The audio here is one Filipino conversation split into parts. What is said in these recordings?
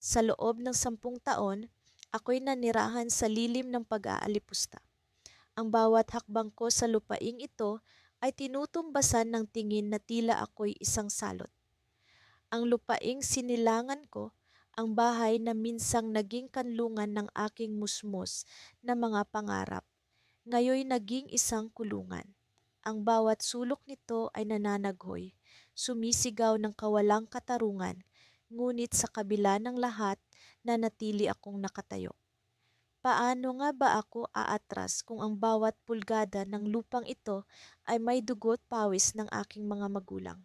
Sa loob ng 10 taon, ako'y nanirahan sa lilim ng pag-aalipusta. Ang bawat hakbang ko sa lupaing ito ay tinutumbasan ng tingin na tila ako'y isang salot. Ang lupaing sinilangan ko, ang bahay na minsang naging kanlungan ng aking musmos na mga pangarap, ngayoy naging isang kulungan. Ang bawat sulok nito ay nananaghoy, sumisigaw ng kawalang katarungan, ngunit sa kabila ng lahat, nanatili akong nakatayo. Paano nga ba ako aatras kung ang bawat pulgada ng lupang ito ay may dugo't pawis ng aking mga magulang?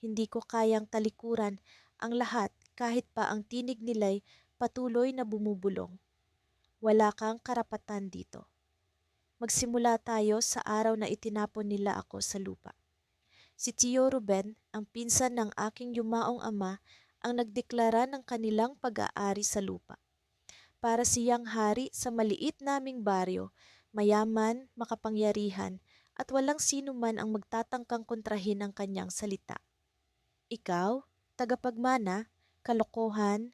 Hindi ko kayang talikuran ang lahat kahit pa ang tinig nila'y patuloy na bumubulong. Wala kang karapatan dito. Magsimula tayo sa araw na itinapon nila ako sa lupa. Si Tio Ruben, ang pinsan ng aking yumaong ama, ang nagdeklara ng kanilang pag-aari sa lupa. Para siyang hari sa maliit naming baryo, mayaman, makapangyarihan, at walang sino man ang magtatangkang kontrahin ang kanyang salita. Ikaw, tagapagmana, kalokohan,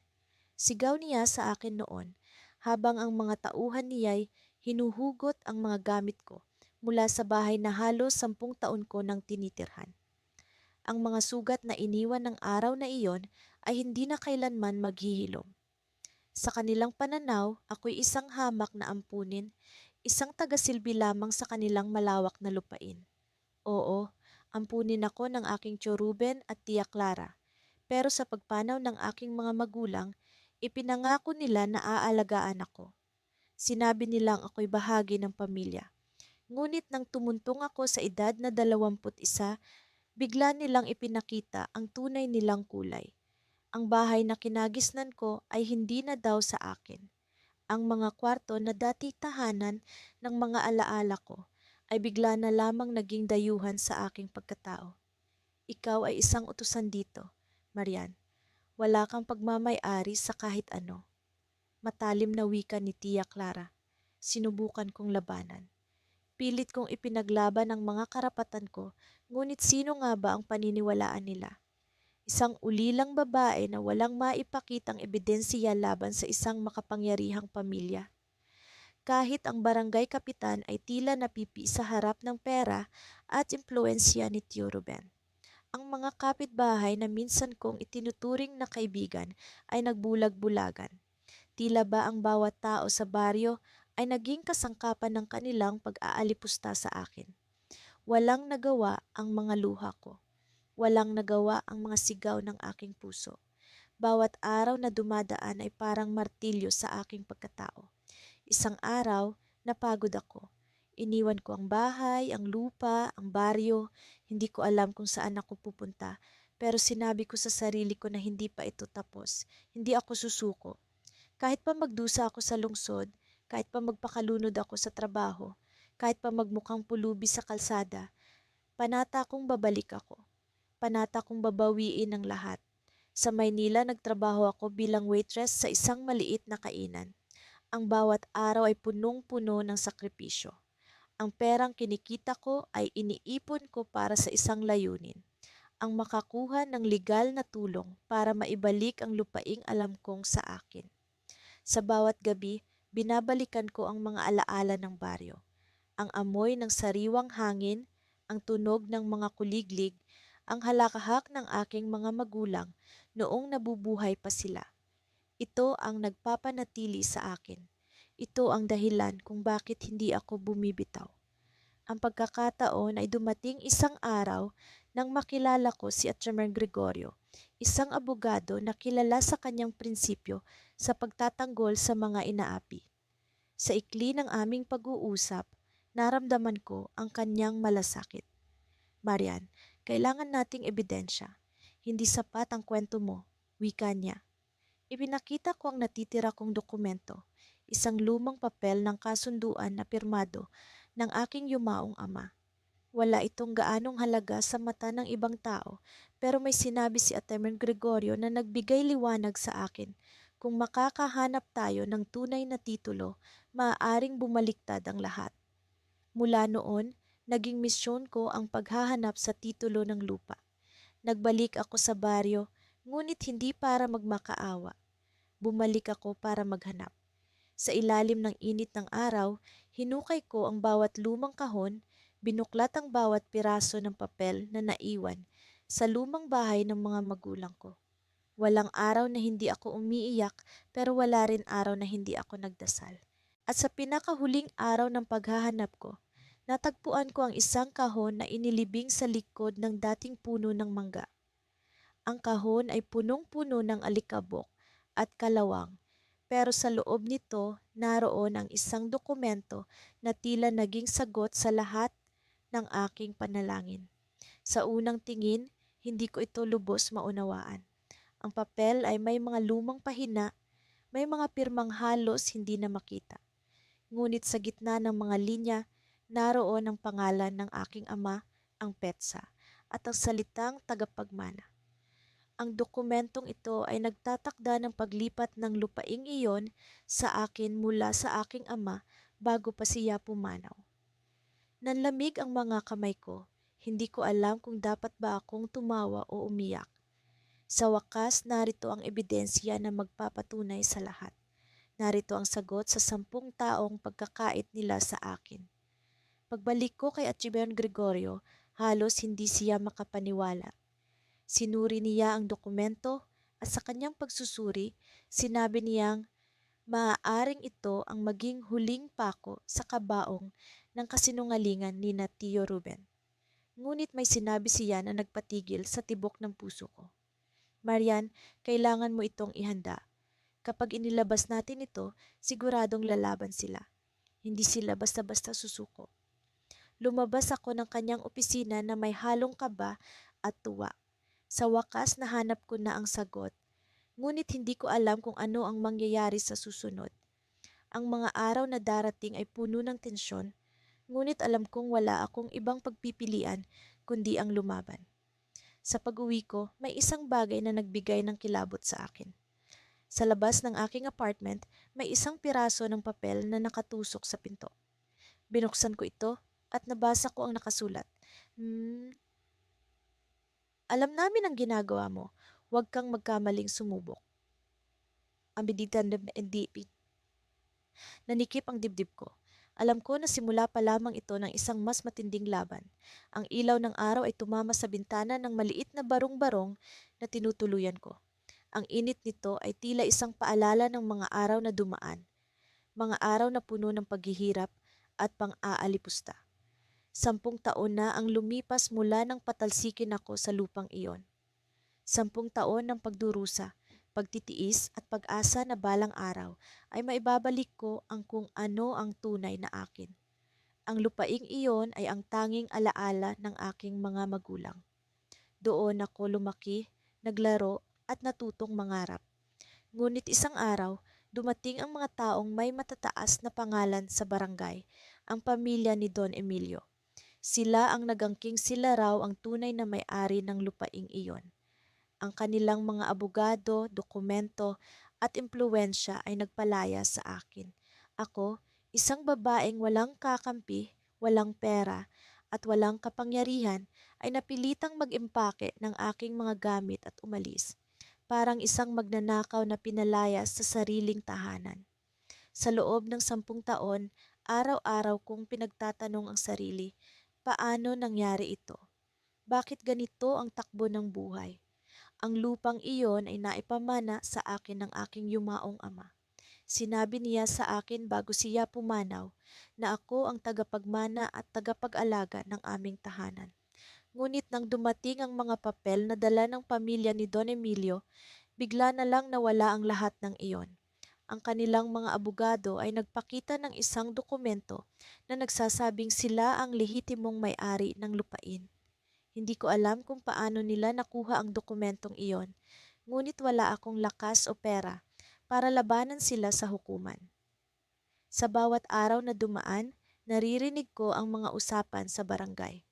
sigaw niya sa akin noon, habang ang mga tauhan niya'y hinuhugot ang mga gamit ko mula sa bahay na halos 10 taon ko nang tinitirhan. Ang mga sugat na iniwan ng araw na iyon ay hindi na kailanman maghihilom. Sa kanilang pananaw, ako'y isang hamak na ampunin, isang tagasilbi lamang sa kanilang malawak na lupain. Oo, ampunin ako ng aking Tio Ruben at Tia Clara. Pero sa pagpanaw ng aking mga magulang, ipinangako nila na aalagaan ako. Sinabi nilang ako'y bahagi ng pamilya. Ngunit nang tumuntong ako sa edad na 21, bigla nilang ipinakita ang tunay nilang kulay. Ang bahay na kinagisnan ko ay hindi na daw sa akin. Ang mga kwarto na dati tahanan ng mga alaala ko ay bigla na lamang naging dayuhan sa aking pagkatao. Ikaw ay isang utusan dito, Marian. Wala kang pagmamay-ari sa kahit ano. Matalim na wika ni Tia Clara. Sinubukan kong labanan. Pilit kong ipinaglaban ang mga karapatan ko, ngunit sino nga ba ang paniniwalaan nila? Isang ulilang babae na walang maipakitang ebidensya laban sa isang makapangyarihang pamilya. Kahit ang barangay kapitan ay tila napipi sa harap ng pera at impluensya ni Tio Ruben. Ang mga kapitbahay na minsan kong itinuturing na kaibigan ay nagbulag-bulagan. Tila ba ang bawat tao sa baryo ay naging kasangkapan ng kanilang pag-aalipusta sa akin. Walang nagawa ang mga luha ko. Walang nagawa ang mga sigaw ng aking puso. Bawat araw na dumadaan ay parang martilyo sa aking pagkatao. Isang araw, napagod ako. Iniwan ko ang bahay, ang lupa, ang baryo. Hindi ko alam kung saan ako pupunta. Pero sinabi ko sa sarili ko na hindi pa ito tapos. Hindi ako susuko. Kahit pa magdusa ako sa lungsod, kahit pa magpakalunod ako sa trabaho, kahit pa magmukhang pulubi sa kalsada, panata kong babalik ako. Panata kong babawiin ang lahat. Sa Maynila, nagtrabaho ako bilang waitress sa isang maliit na kainan. Ang bawat araw ay punong-puno ng sakripisyo. Ang perang kinikita ko ay iniipon ko para sa isang layunin, ang makakuha ng legal na tulong para maibalik ang lupaing alam kong sa akin. Sa bawat gabi, binabalikan ko ang mga alaala ng baryo. Ang amoy ng sariwang hangin, ang tunog ng mga kuliglig, ang halakahak ng aking mga magulang noong nabubuhay pa sila. Ito ang nagpapanatili sa akin. Ito ang dahilan kung bakit hindi ako bumibitaw. Ang pagkakataon ay dumating isang araw nang makilala ko si Atchamer Gregorio, isang abogado na kilala sa kanyang prinsipyo sa pagtatanggol sa mga inaapi. Sa ikli ng aming pag-uusap, naramdaman ko ang kanyang malasakit. Marian, kailangan nating ebidensya. Hindi sapat ang kwento mo, wika niya. Ipinakita ko ang natitira kong dokumento, isang lumang papel ng kasunduan na pirmado ng aking yumaong ama. Wala itong gaanong halaga sa mata ng ibang tao, pero may sinabi si Atemen Gregorio na nagbigay liwanag sa akin. Kung makakahanap tayo ng tunay na titulo, maaaring bumaliktad ang lahat. Mula noon, naging misyon ko ang paghahanap sa titulo ng lupa. Nagbalik ako sa baryo, ngunit hindi para magmakaawa. bumalik ako para maghanap. Sa ilalim ng init ng araw, hinukay ko ang bawat lumang kahon, binuklat ang bawat piraso ng papel na naiwan sa lumang bahay ng mga magulang ko. Walang araw na hindi ako umiiyak pero wala rin araw na hindi ako nagdasal. At sa pinakahuling araw ng paghahanap ko, natagpuan ko ang isang kahon na inilibing sa likod ng dating puno ng mangga. Ang kahon ay punong-puno ng alikabok at kalawang, pero sa loob nito naroon ang isang dokumento na tila naging sagot sa lahat ng aking panalangin. Sa unang tingin, hindi ko ito lubos maunawaan. Ang papel ay may mga lumang pahina, may mga pirmang halos hindi na makita. Ngunit sa gitna ng mga linya, naroon ang pangalan ng aking ama, ang petsa, at ang salitang tagapagmana. Ang dokumentong ito ay nagtatakda ng paglipat ng lupaing iyon sa akin mula sa aking ama bago pa siya pumanaw. Nanlamig ang mga kamay ko. Hindi ko alam kung dapat ba akong tumawa o umiyak. Sa wakas, narito ang ebidensya na magpapatunay sa lahat. Narito ang sagot sa 10 taong pagkakait nila sa akin. Pagbalik ko kay Archibald Gregorio, halos hindi siya makapaniwala. Sinuri niya ang dokumento at sa kanyang pagsusuri, sinabi niyang maaaring ito ang maging huling pako sa kabaong ng kasinungalingan ni na Tio Ruben. Ngunit may sinabi siya na nagpatigil sa tibok ng puso ko. Marian, kailangan mo itong ihanda. Kapag inilabas natin ito, siguradong lalaban sila. Hindi sila basta-basta susuko. Lumabas ako ng kanyang opisina na may halong kaba at tuwa. Sa wakas nahanap ko na ang sagot, ngunit hindi ko alam kung ano ang mangyayari sa susunod. Ang mga araw na darating ay puno ng tensyon, ngunit alam kong wala akong ibang pagpipilian kundi ang lumaban. Sa pag-uwi ko, may isang bagay na nagbigay ng kilabot sa akin. Sa labas ng aking apartment, may isang piraso ng papel na nakatusok sa pinto. Binuksan ko ito at nabasa ko ang nakasulat. Alam namin ang ginagawa mo. Huwag kang magkamaling sumubok. Ang biditan ng NDP. Nanikip ang dibdib ko. Alam ko na simula pa lamang ito ng isang mas matinding laban. Ang ilaw ng araw ay tumama sa bintana ng maliit na barong-barong na tinutuluyan ko. Ang init nito ay tila isang paalala ng mga araw na dumaan. Mga araw na puno ng paghihirap at pang-aalipusta. 10 taon na ang lumipas mula nang patalsikin ako sa lupang iyon. 10 taon ng pagdurusa, pagtitiis at pag-asa na balang araw ay maibabalik ko ang kung ano ang tunay na akin. Ang lupaing iyon ay ang tanging alaala ng aking mga magulang. Doon ako lumaki, naglaro at natutong mangarap. Ngunit isang araw, dumating ang mga taong may matataas na pangalan sa barangay, ang pamilya ni Don Emilio. Sila ang nagangking sila raw ang tunay na may-ari ng lupaing iyon. Ang kanilang mga abogado, dokumento at impluwensya ay nagpalaya sa akin. Ako, isang babaeng walang kakampi, walang pera at walang kapangyarihan ay napilitang mag-impake ng aking mga gamit at umalis. Parang isang magnanakaw na pinalayas sa sariling tahanan. Sa loob ng 10 taon, araw-araw kong pinagtatanong ang sarili, paano nangyari ito? Bakit ganito ang takbo ng buhay? Ang lupang iyon ay naipamana sa akin ng aking yumaong ama. Sinabi niya sa akin bago siya pumanaw na ako ang tagapagmana at tagapag-alaga ng aming tahanan. Ngunit nang dumating ang mga papel na dala ng pamilya ni Don Emilio, bigla na lang nawala ang lahat ng iyon. Ang kanilang mga abogado ay nagpakita ng isang dokumento na nagsasabing sila ang lehitimong may-ari ng lupain. Hindi ko alam kung paano nila nakuha ang dokumentong iyon, ngunit wala akong lakas o pera para labanan sila sa hukuman. Sa bawat araw na dumaan, naririnig ko ang mga usapan sa barangay.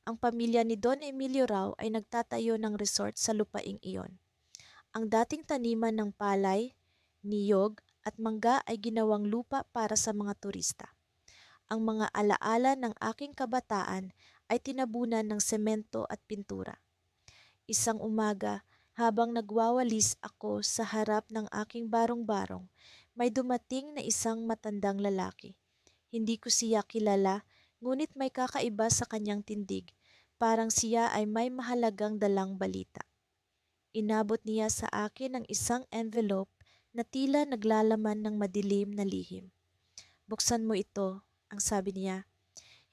Ang pamilya ni Don Emilio raw ay nagtatayo ng resort sa lupaing iyon. Ang dating taniman ng palay, niyog at mangga ay ginawang lupa para sa mga turista. Ang mga alaala ng aking kabataan ay tinabunan ng semento at pintura. Isang umaga, Habang nagwawalis ako sa harap ng aking barong-barong, may dumating na isang matandang lalaki. Hindi ko siya kilala, ngunit may kakaiba sa kanyang tindig. Parang siya ay may mahalagang dalang balita. Inabot niya sa akin ang isang envelope na tila naglalaman ng madilim na lihim. Buksan mo ito, ang sabi niya.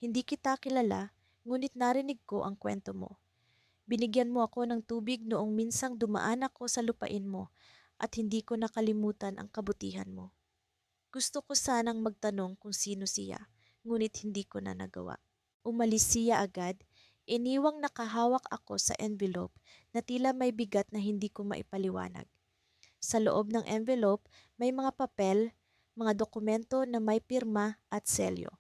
Hindi kita kilala, ngunit narinig ko ang kwento mo. Binigyan mo ako ng tubig noong minsang dumaan ako sa lupain mo at hindi ko nakalimutan ang kabutihan mo. Gusto ko sanang magtanong kung sino siya, ngunit hindi ko na nagawa. Umalis siya agad, iniwang nakahawak ako sa envelope na tila may bigat na hindi ko maipaliwanag. Sa loob ng envelope, may mga papel, mga dokumento na may pirma at selyo.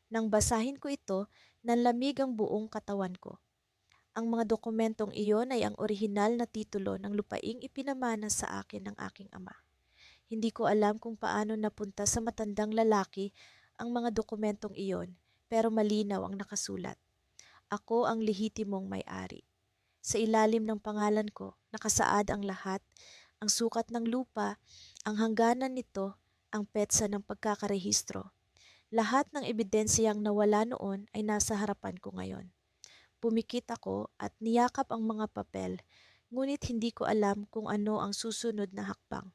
Nang basahin ko ito, nanlamig ang buong katawan ko. Ang mga dokumentong iyon ay ang orihinal na titulo ng lupaing ipinamana sa akin ng aking ama. Hindi ko alam kung paano napunta sa matandang lalaki ang mga dokumentong iyon, pero malinaw ang nakasulat. Ako ang lehitimong may-ari. Sa ilalim ng pangalan ko, nakasaad ang lahat, ang sukat ng lupa, ang hangganan nito, ang petsa ng pagkakarehistro. Lahat ng ebidensyang nawala noon ay nasa harapan ko ngayon. Pumikit ako at niyakap ang mga papel, ngunit hindi ko alam kung ano ang susunod na hakbang.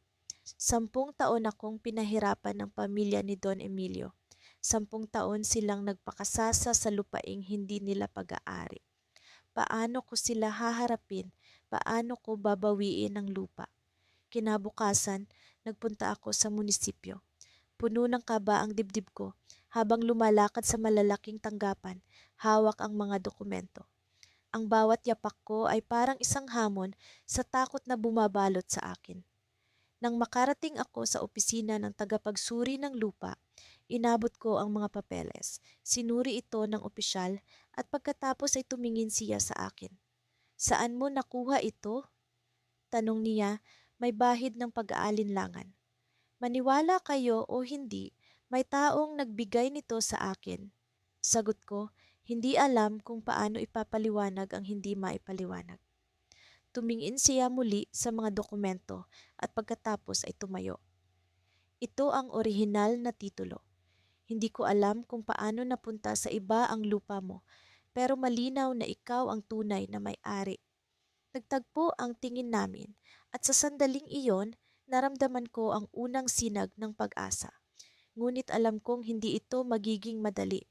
10 taon akong pinahirapan ng pamilya ni Don Emilio. 10 taon silang nagpakasasa sa lupaing hindi nila pag-aari. Paano ko sila haharapin? Paano ko babawiin ang lupa? Kinabukasan, nagpunta ako sa munisipyo. Puno ng kaba ang dibdib ko habang lumalakad sa malalaking tanggapan, hawak ang mga dokumento. Ang bawat yapak ko ay parang isang hamon sa takot na bumabalot sa akin. Nang makarating ako sa opisina ng tagapagsuri ng lupa, inabot ko ang mga papeles. Sinuri ito ng opisyal at pagkatapos ay tumingin siya sa akin. Saan mo nakuha ito? Tanong niya, may bahid ng pag-aalinlangan. Maniwala kayo o hindi, may taong nagbigay nito sa akin. Sagot ko, hindi alam kung paano ipapaliwanag ang hindi maipaliwanag. Tumingin siya muli sa mga dokumento at pagkatapos ay tumayo. Ito ang orihinal na titulo. Hindi ko alam kung paano napunta sa iba ang lupa mo, pero malinaw na ikaw ang tunay na may-ari. Nagtagpo ang tingin namin at sa sandaling iyon, naramdaman ko ang unang sinag ng pag-asa. Ngunit alam kong hindi ito magiging madali.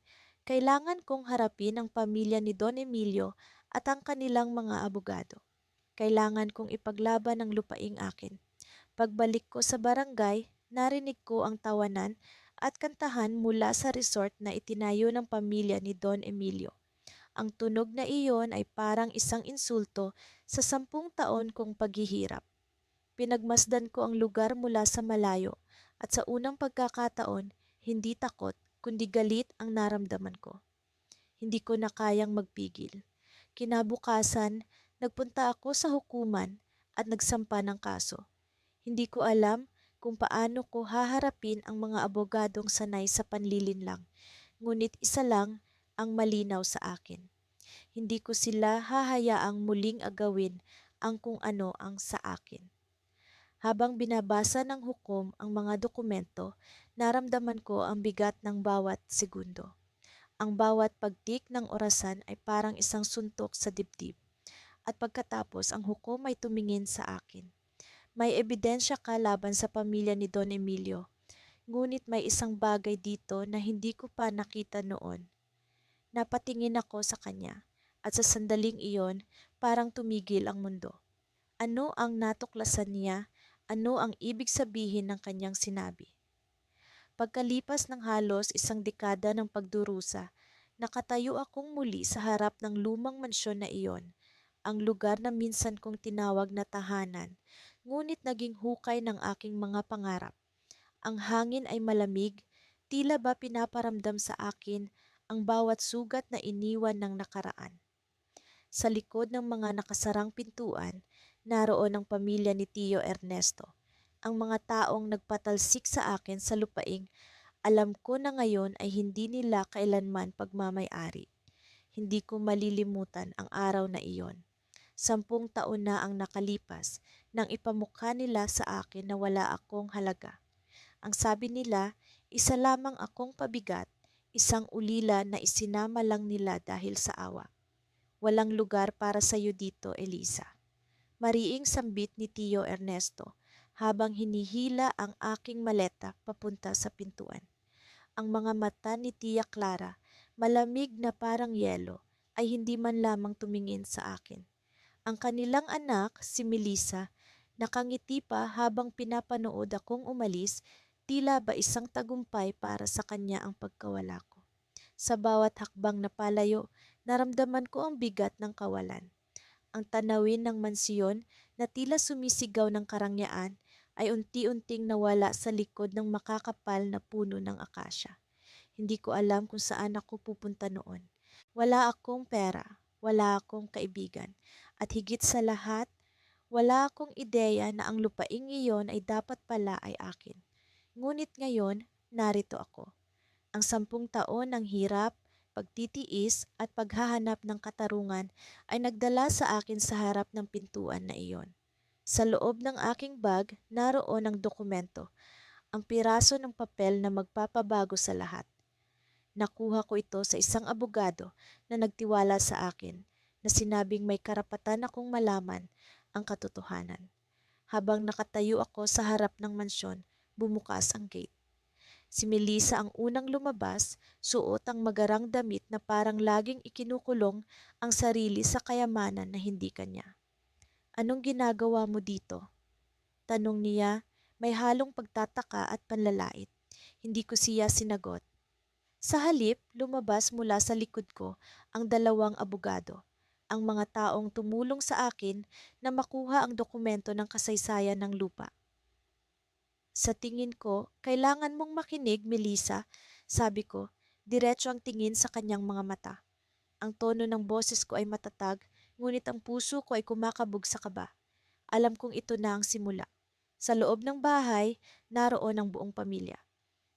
Kailangan kong harapin ang pamilya ni Don Emilio at ang kanilang mga abogado. Kailangan kong ipaglaban ang lupaing akin. Pagbalik ko sa barangay, narinig ko ang tawanan at kantahan mula sa resort na itinayo ng pamilya ni Don Emilio. Ang tunog na iyon ay parang isang insulto sa 10 taon kong paghihirap. Pinagmasdan ko ang lugar mula sa malayo at sa unang pagkakataon, hindi takot kundi galit ang naramdaman ko. Hindi ko na kayang magpigil. Kinabukasan, nagpunta ako sa hukuman at nagsampa ng kaso. Hindi ko alam kung paano ko haharapin ang mga abogadong sanay sa panlilinlang, ngunit isa lang ang malinaw sa akin. Hindi ko sila hahayaang muling agawin ang kung ano ang sa akin. Habang binabasa ng hukom ang mga dokumento, naramdaman ko ang bigat ng bawat segundo. Ang bawat pagtik ng orasan ay parang isang suntok sa dibdib. At pagkatapos ang hukom ay tumingin sa akin. May ebidensya ka laban sa pamilya ni Don Emilio, ngunit may isang bagay dito na hindi ko pa nakita noon. Napatingin ako sa kanya at sa sandaling iyon parang tumigil ang mundo. Ano ang natuklasan niya? Ano ang ibig sabihin ng kanyang sinabi? Pagkalipas ng halos isang dekada ng pagdurusa, nakatayo akong muli sa harap ng lumang mansyon na iyon, ang lugar na minsan kong tinawag na tahanan, ngunit naging hukay ng aking mga pangarap. Ang hangin ay malamig, tila ba pinaparamdam sa akin ang bawat sugat na iniwan ng nakaraan. Sa likod ng mga nakasarang pintuan, naroon ang pamilya ni Tio Ernesto. Ang mga taong nagpatalsik sa akin sa lupaing, alam ko na ngayon ay hindi nila kailanman pagmamay-ari. Hindi ko malilimutan ang araw na iyon. 10 taon na ang nakalipas nang ipamukha nila sa akin na wala akong halaga. Ang sabi nila, isa lamang akong pabigat, isang ulila na isinama lang nila dahil sa awa. Walang lugar para sa iyo dito, Elisa. Mariing sambit ni Tio Ernesto habang hinihila ang aking maleta papunta sa pintuan. Ang mga mata ni Tia Clara, malamig na parang yelo, ay hindi man lamang tumingin sa akin. Ang kanilang anak, si Melissa, nakangiti pa habang pinapanood akong umalis, tila ba isang tagumpay para sa kanya ang pagkawala ko. Sa bawat hakbang na palayo, naramdaman ko ang bigat ng kawalan. Ang tanawin ng mansiyon na tila sumisigaw ng karangyaan ay unti-unting nawala sa likod ng makakapal na puno ng akasya. Hindi ko alam kung saan ako pupunta noon. Wala akong pera, wala akong kaibigan, at higit sa lahat, wala akong ideya na ang lupaing iyon ay dapat pala ay akin. Ngunit ngayon, narito ako. Ang 10 taon ng hirap, pagtitiis at paghahanap ng katarungan ay nagdala sa akin sa harap ng pintuan na iyon. Sa loob ng aking bag, naroon ang dokumento, ang piraso ng papel na magpapabago sa lahat. Nakuha ko ito sa isang abogado na nagtiwala sa akin na sinabing may karapatan akong malaman ang katotohanan. Habang nakatayo ako sa harap ng mansyon, bumukas ang gate. Si Melissa ang unang lumabas, suot ang magarang damit na parang laging ikinukulong ang sarili sa kayamanan na hindi kanya. "Anong ginagawa mo dito?" Tanong niya, may halong pagtataka at panlalait. Hindi ko siya sinagot. Sa halip, lumabas mula sa likod ko ang 2 abogado, ang mga taong tumulong sa akin na makuha ang dokumento ng kasaysayan ng lupa. "Sa tingin ko, kailangan mong makinig, Melissa," sabi ko, diretso ang tingin sa kanyang mga mata. Ang tono ng boses ko ay matatag, ngunit ang puso ko ay kumakabog sa kaba. Alam kong ito na ang simula. Sa loob ng bahay, naroon ang buong pamilya.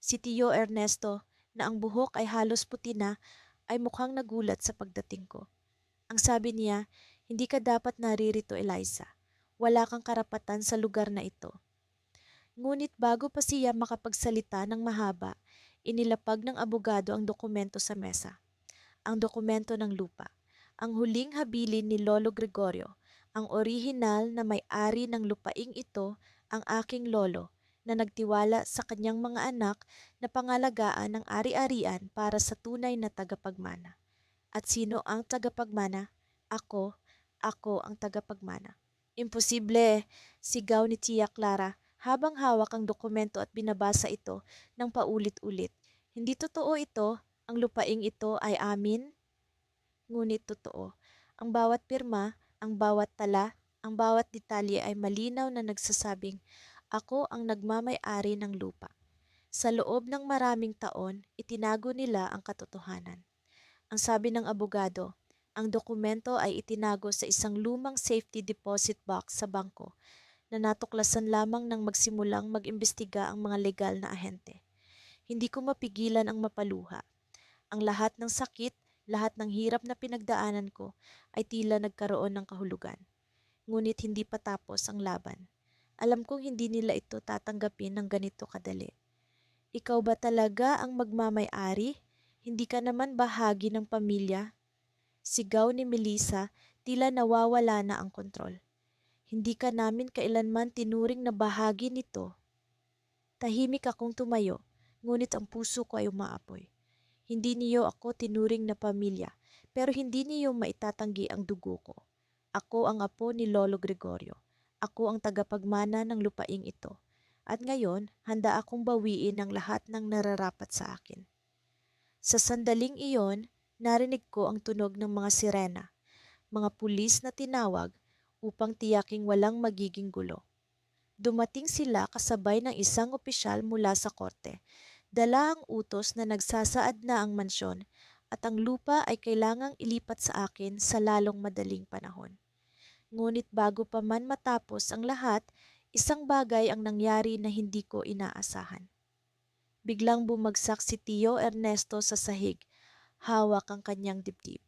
Si Tio Ernesto, na ang buhok ay halos puti na, ay mukhang nagulat sa pagdating ko. Ang sabi niya, "Hindi ka dapat naririto, Eliza. Wala kang karapatan sa lugar na ito." Ngunit bago pa siya makapagsalita ng mahaba, inilapag ng abogado ang dokumento sa mesa. Ang dokumento ng lupa. Ang huling habilin ni Lolo Gregorio, ang orihinal na may-ari ng lupaing ito, ang aking lolo, na nagtiwala sa kanyang mga anak na pangalagaan ng ari-arian para sa tunay na tagapagmana. At sino ang tagapagmana? Ako, ako ang tagapagmana. "Imposible!" sigaw ni Tia Clara habang hawak ang dokumento at binabasa ito ng paulit-ulit. "Hindi totoo ito. Ang lupaing ito ay amin." Ngunit totoo. Ang bawat pirma, ang bawat tala, ang bawat detalye ay malinaw na nagsasabing, ako ang nagmamay-ari ng lupa. Sa loob ng maraming taon, itinago nila ang katotohanan. Ang sabi ng abogado, ang dokumento ay itinago sa isang lumang safety deposit box sa bangko na natuklasan lamang nang magsimulang mag-imbestiga ang mga legal na ahente. Hindi ko mapigilan ang mapaluha. Ang lahat ng sakit, lahat ng hirap na pinagdaanan ko ay tila nagkaroon ng kahulugan. Ngunit hindi pa tapos ang laban. Alam kong hindi nila ito tatanggapin ng ganito kadali. "Ikaw ba talaga ang magmamay-ari? Hindi ka naman bahagi ng pamilya?" Sigaw ni Melissa, tila nawawala na ang kontrol. "Hindi ka namin kailanman tinuring na bahagi nito." Tahimik akong tumayo, ngunit ang puso ko ay umaapoy. Hindi niyo ako tinuring na pamilya, pero hindi niyo maitatanggi ang dugo ko. Ako ang apo ni Lolo Gregorio. Ako ang tagapagmana ng lupaing ito. At ngayon, handa akong bawiin ang lahat ng nararapat sa akin. Sa sandaling iyon, narinig ko ang tunog ng mga sirena, mga pulis na tinawag upang tiyaking walang magiging gulo. Dumating sila kasabay ng isang opisyal mula sa korte. Dala ang utos na nagsasaad na ang mansyon at ang lupa ay kailangang ilipat sa akin sa lalong madaling panahon. Ngunit bago pa man matapos ang lahat, isang bagay ang nangyari na hindi ko inaasahan. Biglang bumagsak si Tio Ernesto sa sahig, hawak ang kanyang dibdib.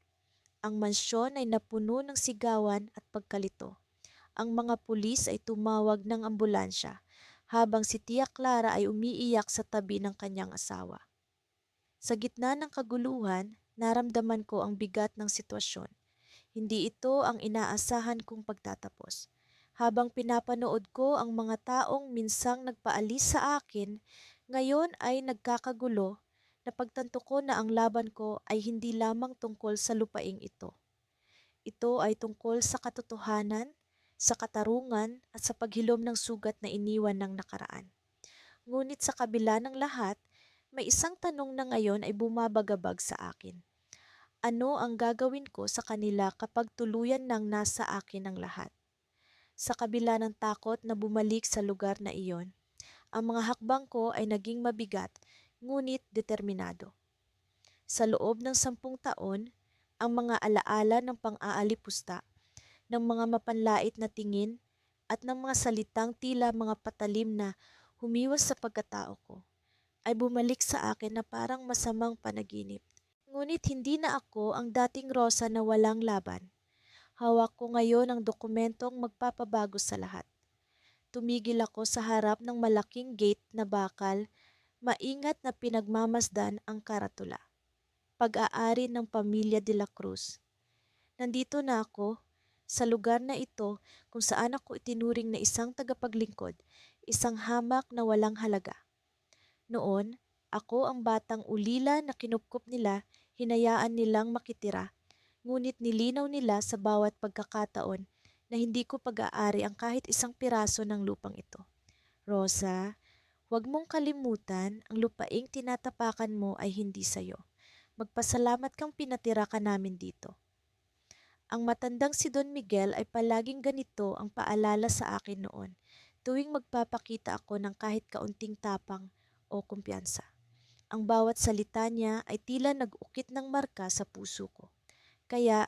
Ang mansyon ay napuno ng sigawan at pagkalito. Ang mga pulis ay tumawag ng ambulansya, habang si Tia Clara ay umiiyak sa tabi ng kanyang asawa. Sa gitna ng kaguluhan, naramdaman ko ang bigat ng sitwasyon. Hindi ito ang inaasahan kong pagtatapos. Habang pinapanood ko ang mga taong minsang nagpaalis sa akin, ngayon ay nagkakagulo, napagtanto ko na ang laban ko ay hindi lamang tungkol sa lupaing ito. Ito ay tungkol sa katotohanan, sa katarungan at sa paghilom ng sugat na iniwan ng nakaraan. Ngunit sa kabila ng lahat, may isang tanong na ngayon ay bumabagabag sa akin. Ano ang gagawin ko sa kanila kapag tuluyan nang nasa akin ang lahat? Sa kabila ng takot na bumalik sa lugar na iyon, ang mga hakbang ko ay naging mabigat ngunit determinado. Sa loob ng 10 taon, ang mga alaala ng pang-aalipusta, ng mga mapanlait na tingin at ng mga salitang tila mga patalim na humiwas sa pagkatao ko ay bumalik sa akin na parang masamang panaginip. Ngunit hindi na ako ang dating Rosa na walang laban. Hawak ko ngayon ang dokumentong magpapabago sa lahat. Tumigil ako sa harap ng malaking gate na bakal, maingat na pinagmamasdan ang karatula. Pag-aari ng pamilya de la Cruz. Nandito na ako, sa lugar na ito kung saan ako itinuring na isang tagapaglingkod, isang hamak na walang halaga. Noon, ako ang batang ulila na kinupkup nila, hinayaan nilang makitira, ngunit nilinaw nila sa bawat pagkakataon na hindi ko pag-aari ang kahit isang piraso ng lupang ito. Rosa, huwag mong kalimutan, ang lupaing tinatapakan mo ay hindi sayo. Magpasalamat kang pinatira ka namin dito. Ang matandang si Don Miguel ay palaging ganito ang paalala sa akin noon, tuwing magpapakita ako ng kahit kaunting tapang o kumpiyansa. Ang bawat salita niya ay tila nag-ukit ng marka sa puso ko. Kaya,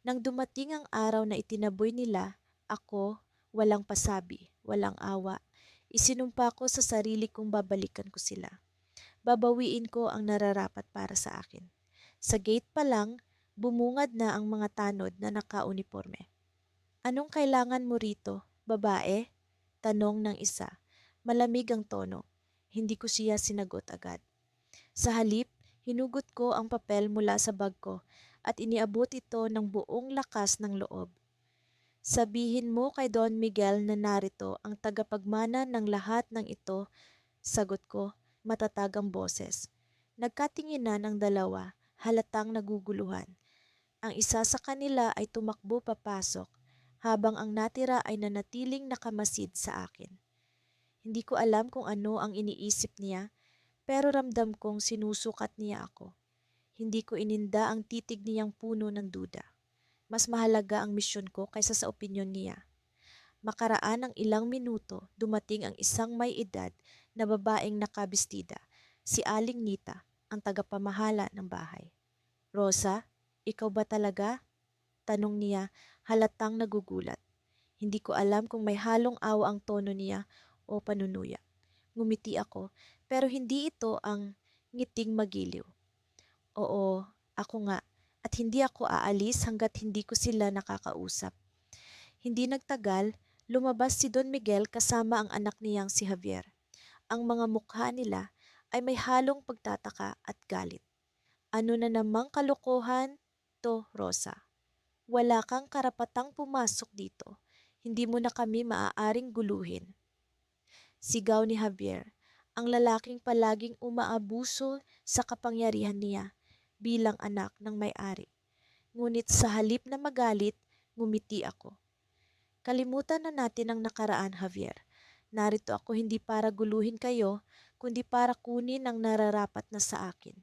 nang dumating ang araw na itinaboy nila, ako, walang pasabi, walang awa, isinumpa ko sa sarili kong babalikan ko sila. Babawiin ko ang nararapat para sa akin. Sa gate pa lang, bumungad na ang mga tanod na naka-uniforme. Anong kailangan mo rito, babae? Tanong ng isa. Malamig ang tono. Hindi ko siya sinagot agad. Sa halip, hinugot ko ang papel mula sa bag ko at iniabot ito ng buong lakas ng loob. Sabihin mo kay Don Miguel na narito ang tagapagmana ng lahat ng ito, sagot ko, matatag ang boses. Nagkatinginan ang dalawa, halatang naguguluhan. Ang isa sa kanila ay tumakbo papasok, habang ang natira ay nanatiling nakamasid sa akin. Hindi ko alam kung ano ang iniisip niya, pero ramdam kong sinusukat niya ako. Hindi ko ininda ang titig niyang puno ng duda. Mas mahalaga ang misyon ko kaysa sa opinyon niya. Makaraan ang ilang minuto, dumating ang isang may edad na babaeng nakabistida, si Aling Nita, ang tagapamahala ng bahay. Rosa, ikaw ba talaga? Tanong niya, halatang nagugulat. Hindi ko alam kung may halong awa ang tono niya o panunuya. Ngumiti ako, pero hindi ito ang ngiting magiliw. Oo, ako nga, at hindi ako aalis hanggat hindi ko sila nakakausap. Hindi nagtagal, lumabas si Don Miguel kasama ang anak niyang si Javier. Ang mga mukha nila ay may halong pagtataka at galit. Ano na namang kalokohan to, Rosa? Wala kang karapatang pumasok dito. Hindi mo na kami maaaring guluhin. Sigaw ni Javier, ang lalaking palaging umaabuso sa kapangyarihan niya bilang anak ng may-ari. Ngunit sa halip na magalit, ngumiti ako. Kalimutan na natin ang nakaraan, Javier. Narito ako hindi para guluhin kayo, kundi para kunin ang nararapat na sa akin.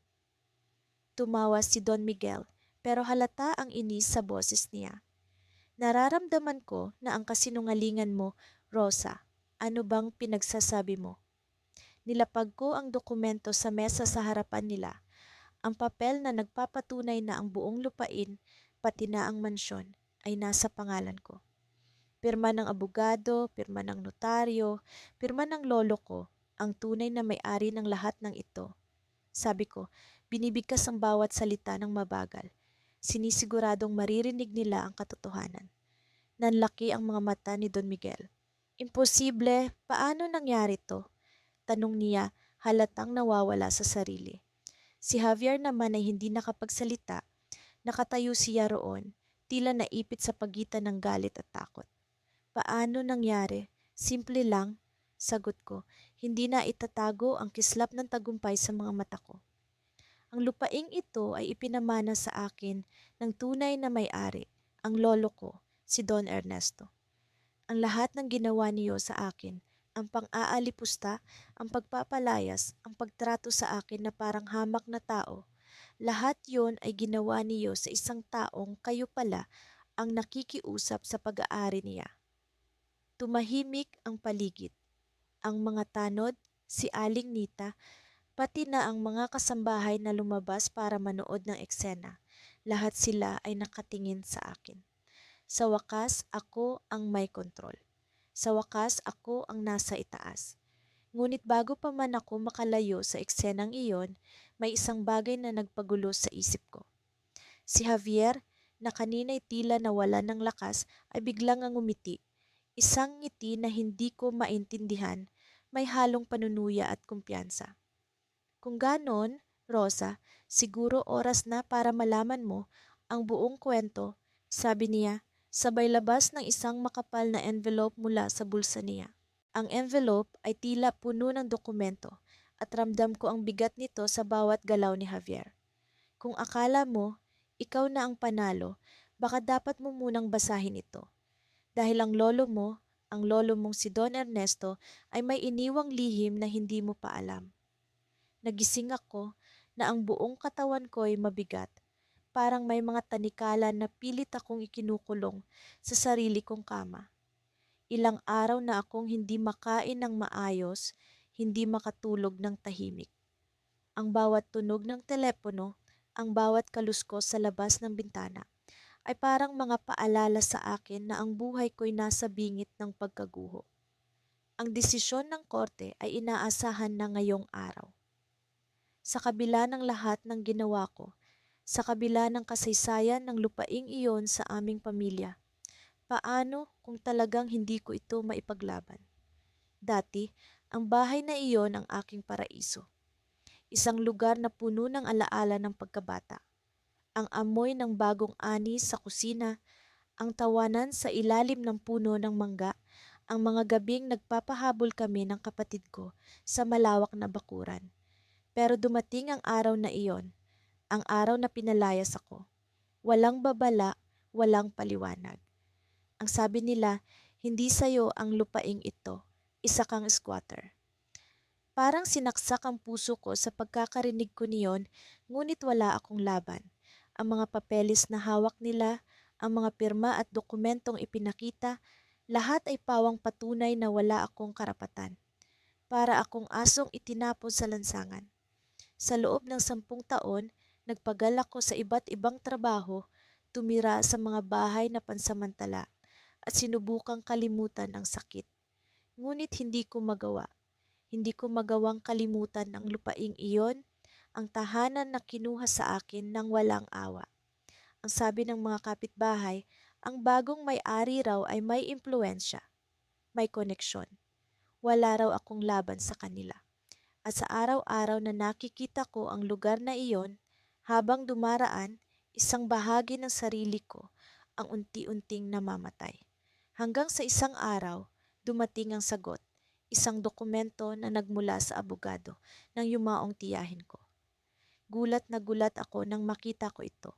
Tumawa si Don Miguel, pero halata ang inis sa boses niya. Nararamdaman ko na ang kasinungalingan mo, Rosa. Ano bang pinagsasabi mo? Nilapag ko ang dokumento sa mesa sa harapan nila. Ang papel na nagpapatunay na ang buong lupain, pati na ang mansyon, ay nasa pangalan ko. Pirma ng abogado, pirma ng notaryo, pirma ng lolo ko, ang tunay na may-ari ng lahat ng ito. Sabi ko, binibigkas ang bawat salita ng mabagal. Sinisiguradong maririnig nila ang katotohanan. Nanlaki ang mga mata ni Don Miguel. Imposible, paano nangyari to? Tanong niya, halatang nawawala sa sarili. Si Javier naman ay hindi nakapagsalita. Nakatayo siya roon, tila naipit sa pagitan ng galit at takot. Paano nangyari? Simple lang, sagot ko. Hindi na itatago ang kislap ng tagumpay sa mga mata ko. Ang lupaing ito ay ipinamana sa akin ng tunay na may-ari, ang lolo ko, si Don Ernesto. Ang lahat ng ginawa niyo sa akin, ang pang-aalipusta, ang pagpapalayas, ang pagtrato sa akin na parang hamak na tao, lahat yon ay ginawa niyo sa isang taong kayo pala ang nakikiusap sa pag-aari niya. Tumahimik ang paligid. Ang mga tanod, si Aling Nita, pati na ang mga kasambahay na lumabas para manood ng eksena. Lahat sila ay nakatingin sa akin. Sa wakas, ako ang may kontrol. Sa wakas, ako ang nasa itaas. Ngunit bago pa man ako makalayo sa eksenang iyon, may isang bagay na nagpagulo sa isip ko. Si Javier, na kanina'y tila nawala ng lakas, ay biglang ang ngumiti. Isang ngiti na hindi ko maintindihan, may halong panunuya at kumpiyansa. Kung ganon, Rosa, siguro oras na para malaman mo ang buong kwento, sabi niya, sabay labas ng isang makapal na envelope mula sa bulsa niya. Ang envelope ay tila puno ng dokumento at ramdam ko ang bigat nito sa bawat galaw ni Javier. Kung akala mo, ikaw na ang panalo, baka dapat mo munang basahin ito. Dahil ang lolo mong si Don Ernesto ay may iniwang lihim na hindi mo pa alam. Nagising ako na ang buong katawan ko ay mabigat. Parang may mga tanikala na pilit akong ikinukulong sa sarili kong kama. Ilang araw na akong hindi makain ng maayos, hindi makatulog ng tahimik. Ang bawat tunog ng telepono, ang bawat kaluskos sa labas ng bintana, ay parang mga paalala sa akin na ang buhay ko'y nasa bingit ng pagkaguho. Ang desisyon ng korte ay inaasahan na ngayong araw. Sa kabila ng lahat ng ginawa ko, sa kabila ng kasaysayan ng lupaing iyon sa aming pamilya, paano kung talagang hindi ko ito maipaglaban? Dati, ang bahay na iyon ang aking paraiso. Isang lugar na puno ng alaala ng pagkabata. Ang amoy ng bagong ani sa kusina, ang tawanan sa ilalim ng puno ng mangga, ang mga gabing nagpapahabol kami ng kapatid ko sa malawak na bakuran. Pero dumating ang araw na iyon, ang araw na pinalayas ako. Walang babala, walang paliwanag. Ang sabi nila, hindi sayo ang lupaing ito, isa kang squatter. Parang sinaksak ang puso ko sa pagkakarinig ko niyon, ngunit wala akong laban. Ang mga papeles na hawak nila, ang mga pirma at dokumentong ipinakita, lahat ay pawang patunay na wala akong karapatan. Para akong asong itinapon sa lansangan. Sa loob ng 10 taon, nagpagal ako sa iba't ibang trabaho, tumira sa mga bahay na pansamantala at sinubukang kalimutan ang sakit. Ngunit hindi ko magawa. Hindi ko magawang kalimutan ang lupaing iyon, ang tahanan na kinuha sa akin ng walang awa. Ang sabi ng mga kapitbahay, ang bagong may-ari raw ay may impluensya, may koneksyon. Wala raw akong laban sa kanila. At sa araw-araw na nakikita ko ang lugar na iyon, habang dumaraan, isang bahagi ng sarili ko ang unti-unting namamatay. Hanggang sa isang araw, dumating ang sagot, isang dokumento na nagmula sa abogado ng yumaong tiyahin ko. Gulat na gulat ako nang makita ko ito.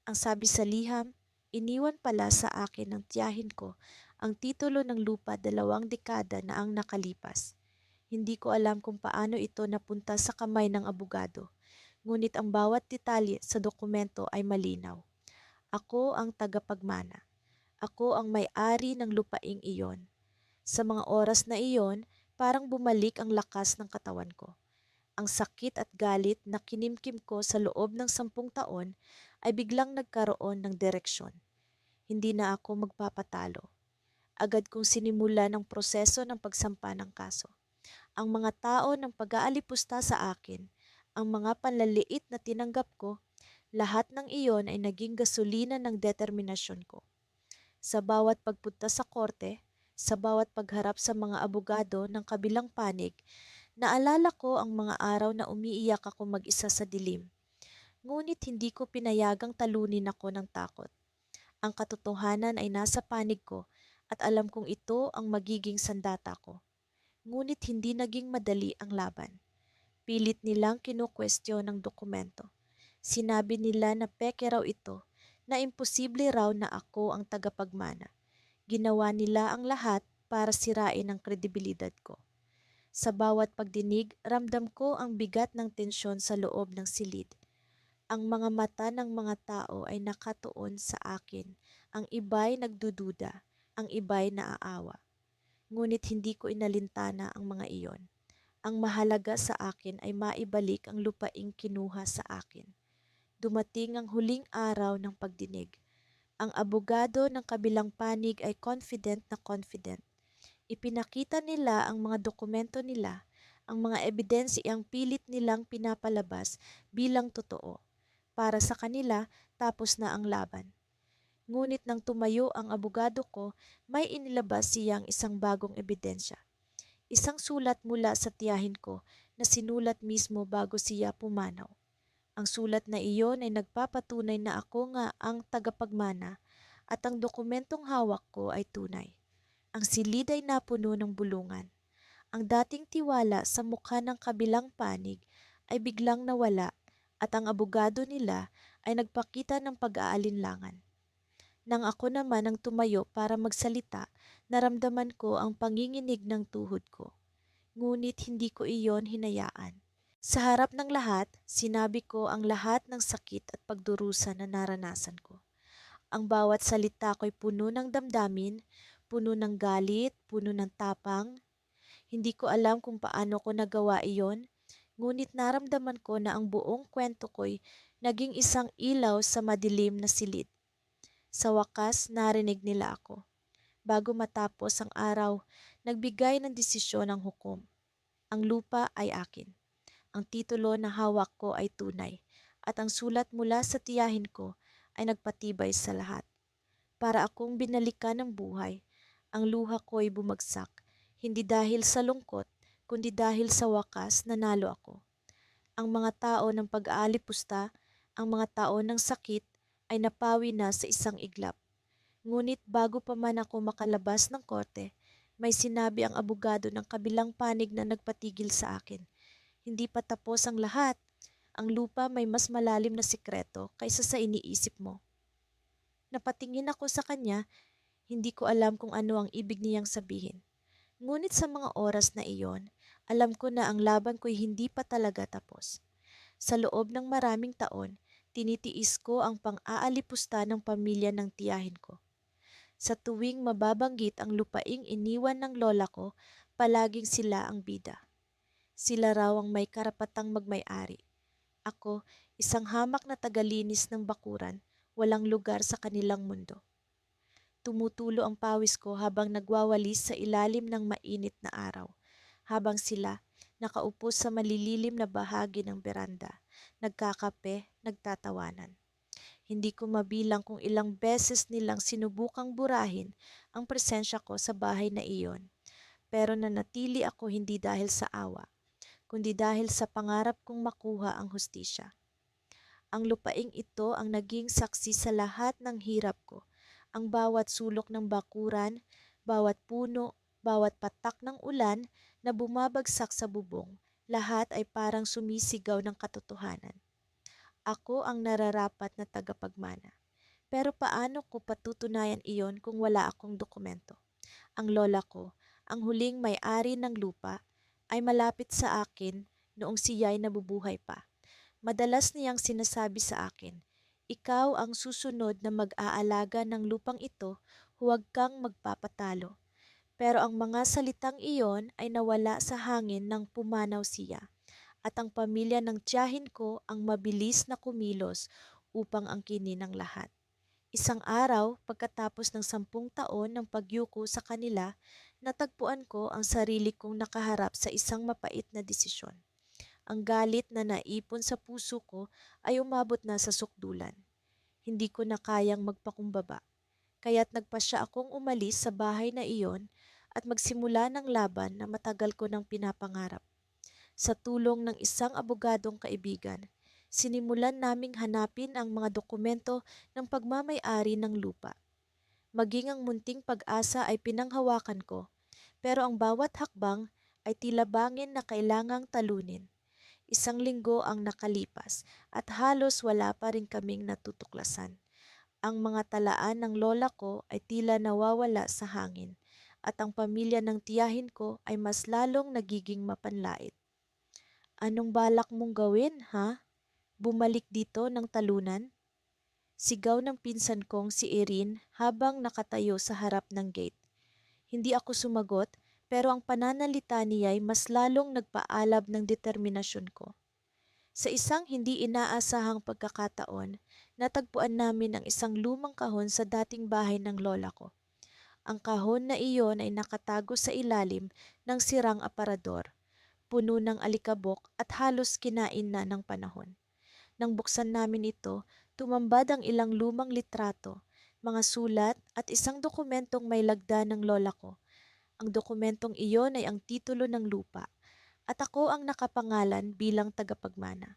Ang sabi sa liham, iniwan pala sa akin ng tiyahin ko ang titulo ng lupa 2 dekada na ang nakalipas. Hindi ko alam kung paano ito napunta sa kamay ng abogado, ngunit ang bawat detalye sa dokumento ay malinaw. Ako ang tagapagmana. Ako ang may-ari ng lupaing iyon. Sa mga oras na iyon, parang bumalik ang lakas ng katawan ko. Ang sakit at galit na kinimkim ko sa loob ng 10 taon ay biglang nagkaroon ng direksyon. Hindi na ako magpapatalo. Agad kong sinimulan ang proseso ng pagsampa ng kaso. Ang mga tao ng pag-aalipusta sa akin, ang mga panlaliit na tinanggap ko, Lahat ng iyon ay naging gasolina ng determinasyon ko. Sa bawat pagpunta sa korte, sa bawat pagharap sa mga abogado ng kabilang panig, naalala ko ang mga araw na umiiyak ako mag-isa sa dilim. Ngunit hindi ko pinayagang talunin ako ng takot. Ang katotohanan ay nasa panig ko at alam kong ito ang magiging sandata ko. Ngunit hindi naging madali ang laban. Pilit nilang kinukwestiyon ng dokumento. Sinabi nila na peke raw ito, na imposible raw na ako ang tagapagmana. Ginawa nila ang lahat para sirain ang kredibilidad ko. Sa bawat pagdinig, ramdam ko ang bigat ng tensyon sa loob ng silid. Ang mga mata ng mga tao ay nakatuon sa akin. Ang iba'y nagdududa, ang iba'y naaawa. Ngunit hindi ko inalintana ang mga iyon. Ang mahalaga sa akin ay maibalik ang lupaing kinuha sa akin. Dumating ang huling araw ng pagdinig. Ang abogado ng kabilang panig ay confident na confident. Ipinakita nila ang mga dokumento nila, ang mga ebidensyang pilit nilang pinapalabas bilang totoo. Para sa kanila, tapos na ang laban. Ngunit nang tumayo ang abogado ko, may inilabas siyang isang bagong ebidensya. Isang sulat mula sa tiyahin ko na sinulat mismo bago siya pumanaw. Ang sulat na iyon ay nagpapatunay na ako nga ang tagapagmana at ang dokumentong hawak ko ay tunay. Ang silid ay napuno ng bulungan. Ang dating tiwala sa mukha ng kabilang panig ay biglang nawala at ang abogado nila ay nagpakita ng pag-aalinlangan. Nang ako naman ang tumayo para magsalita, naramdaman ko ang panginginig ng tuhod ko. Ngunit hindi ko iyon hinayaan. Sa harap ng lahat, sinabi ko ang lahat ng sakit at pagdurusa na naranasan ko. Ang bawat salita ko'y puno ng damdamin, puno ng galit, puno ng tapang. Hindi ko alam kung paano ko nagawa iyon, ngunit naramdaman ko na ang buong kwento ko'y naging isang ilaw sa madilim na silid. Sa wakas, narinig nila ako. Bago matapos ang araw, nagbigay ng desisyon ang hukom. Ang lupa ay akin. Ang titulo na hawak ko ay tunay. At ang sulat mula sa tiyahin ko ay nagpatibay sa lahat. Para akong binalikan ng buhay, ang luha ko ay bumagsak. Hindi dahil sa lungkot, kundi dahil sa wakas nanalo ako. Ang mga tao ng pag-aalipusta, ang mga tao ng sakit ay napawi na sa isang iglap. Ngunit bago pa man ako makalabas ng korte, may sinabi ang abogado ng kabilang panig na nagpatigil sa akin. Hindi pa tapos ang lahat. Ang lupa may mas malalim na sikreto kaysa sa iniisip mo. Napatingin ako sa kanya, hindi ko alam kung ano ang ibig niyang sabihin. Ngunit sa mga oras na iyon, alam ko na ang laban ko'y hindi pa talaga tapos. Sa loob ng maraming taon, tinitiis ko ang pang-aalipusta ng pamilya ng tiyahin ko. Sa tuwing mababanggit ang lupaing iniwan ng lola ko, palaging sila ang bida. Sila raw ang may karapatang magmay-ari. Ako, isang hamak na tagalinis ng bakuran, walang lugar sa kanilang mundo. Tumutulo ang pawis ko habang nagwawalis sa ilalim ng mainit na araw. Habang sila, nakaupo sa malililim na bahagi ng beranda, nagkakape, nagtatawanan. Hindi ko mabilang kung ilang beses nilang sinubukang burahin ang presensya ko sa bahay na iyon. Pero nanatili ako hindi dahil sa awa, kundi dahil sa pangarap kong makuha ang hustisya. Ang lupaing ito ang naging saksi sa lahat ng hirap ko. Ang bawat sulok ng bakuran, bawat puno, bawat patak ng ulan na bumabagsak sa bubong, lahat ay parang sumisigaw ng katotohanan. Ako ang nararapat na tagapagmana. Pero paano ko patutunayan iyon kung wala akong dokumento? Ang lola ko, ang huling may-ari ng lupa, ay malapit sa akin noong siya'y nabubuhay pa. Madalas niyang sinasabi sa akin, ikaw ang susunod na mag-aalaga ng lupang ito, huwag kang magpapatalo. Pero ang mga salitang iyon ay nawala sa hangin nang pumanaw siya at ang pamilya ng tiyahin ko ang mabilis na kumilos upang angkinin ang lahat. Isang araw, pagkatapos ng 10 taon ng pagyuko sa kanila, natagpuan ko ang sarili kong nakaharap sa isang mapait na desisyon. Ang galit na naipon sa puso ko ay umabot na sa sukdulan. Hindi ko na kayang magpakumbaba, kaya't nagpasya akong umalis sa bahay na iyon at magsimula ng laban na matagal ko nang pinapangarap. Sa tulong ng isang abogadong kaibigan, sinimulan naming hanapin ang mga dokumento ng pagmamay-ari ng lupa. Maging ang munting pag-asa ay pinanghawakan ko, pero ang bawat hakbang ay tila bangin na kailangang talunin. Isang linggo ang nakalipas at halos wala pa rin kaming natutuklasan. Ang mga talaan ng lola ko ay tila nawawala sa hangin at ang pamilya ng tiyahin ko ay mas lalong nagiging mapanlait. Anong balak mong gawin, ha? Bumalik dito ng talunan? Sigaw ng pinsan kong si Erin habang nakatayo sa harap ng gate. Hindi ako sumagot, pero ang pananalita niya ay mas lalong nagpaalab ng determinasyon ko. Sa isang hindi inaasahang pagkakataon, natagpuan namin ang isang lumang kahon sa dating bahay ng lola ko. Ang kahon na iyon ay nakatago sa ilalim ng sirang aparador, puno ng alikabok at halos kinain na ng panahon. Nang buksan namin ito, tumambad ang ilang lumang litrato, mga sulat at isang dokumentong may lagda ng lola ko. Ang dokumentong iyon ay ang titulo ng lupa at ako ang nakapangalan bilang tagapagmana.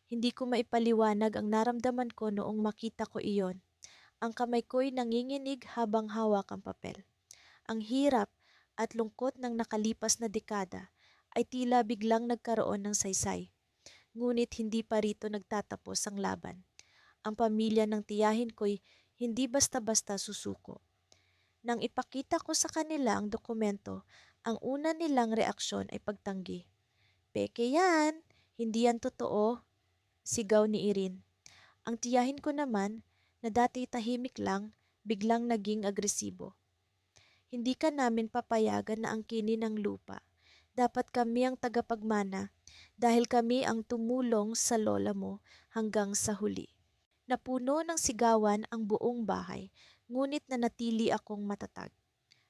Hindi ko maipaliwanag ang naramdaman ko noong makita ko iyon. Ang kamay ko'y nanginginig habang hawak ang papel. Ang hirap at lungkot ng nakalipas na dekada ay tila biglang nagkaroon ng saysay. Ngunit hindi pa rito nagtatapos ang laban. Ang pamilya ng tiyahin ko'y hindi basta-basta susuko. Nang ipakita ko sa kanila ang dokumento, ang una nilang reaksyon ay pagtanggi. "Peke yan! Hindi yan totoo!" sigaw ni Irin. Ang tiyahin ko naman, na dati tahimik lang, biglang naging agresibo. "Hindi ka namin papayagan na angkinin ang lupa. Dapat kami ang tagapagmana dahil kami ang tumulong sa lola mo hanggang sa huli." Napuno ng sigawan ang buong bahay, ngunit nanatili akong matatag.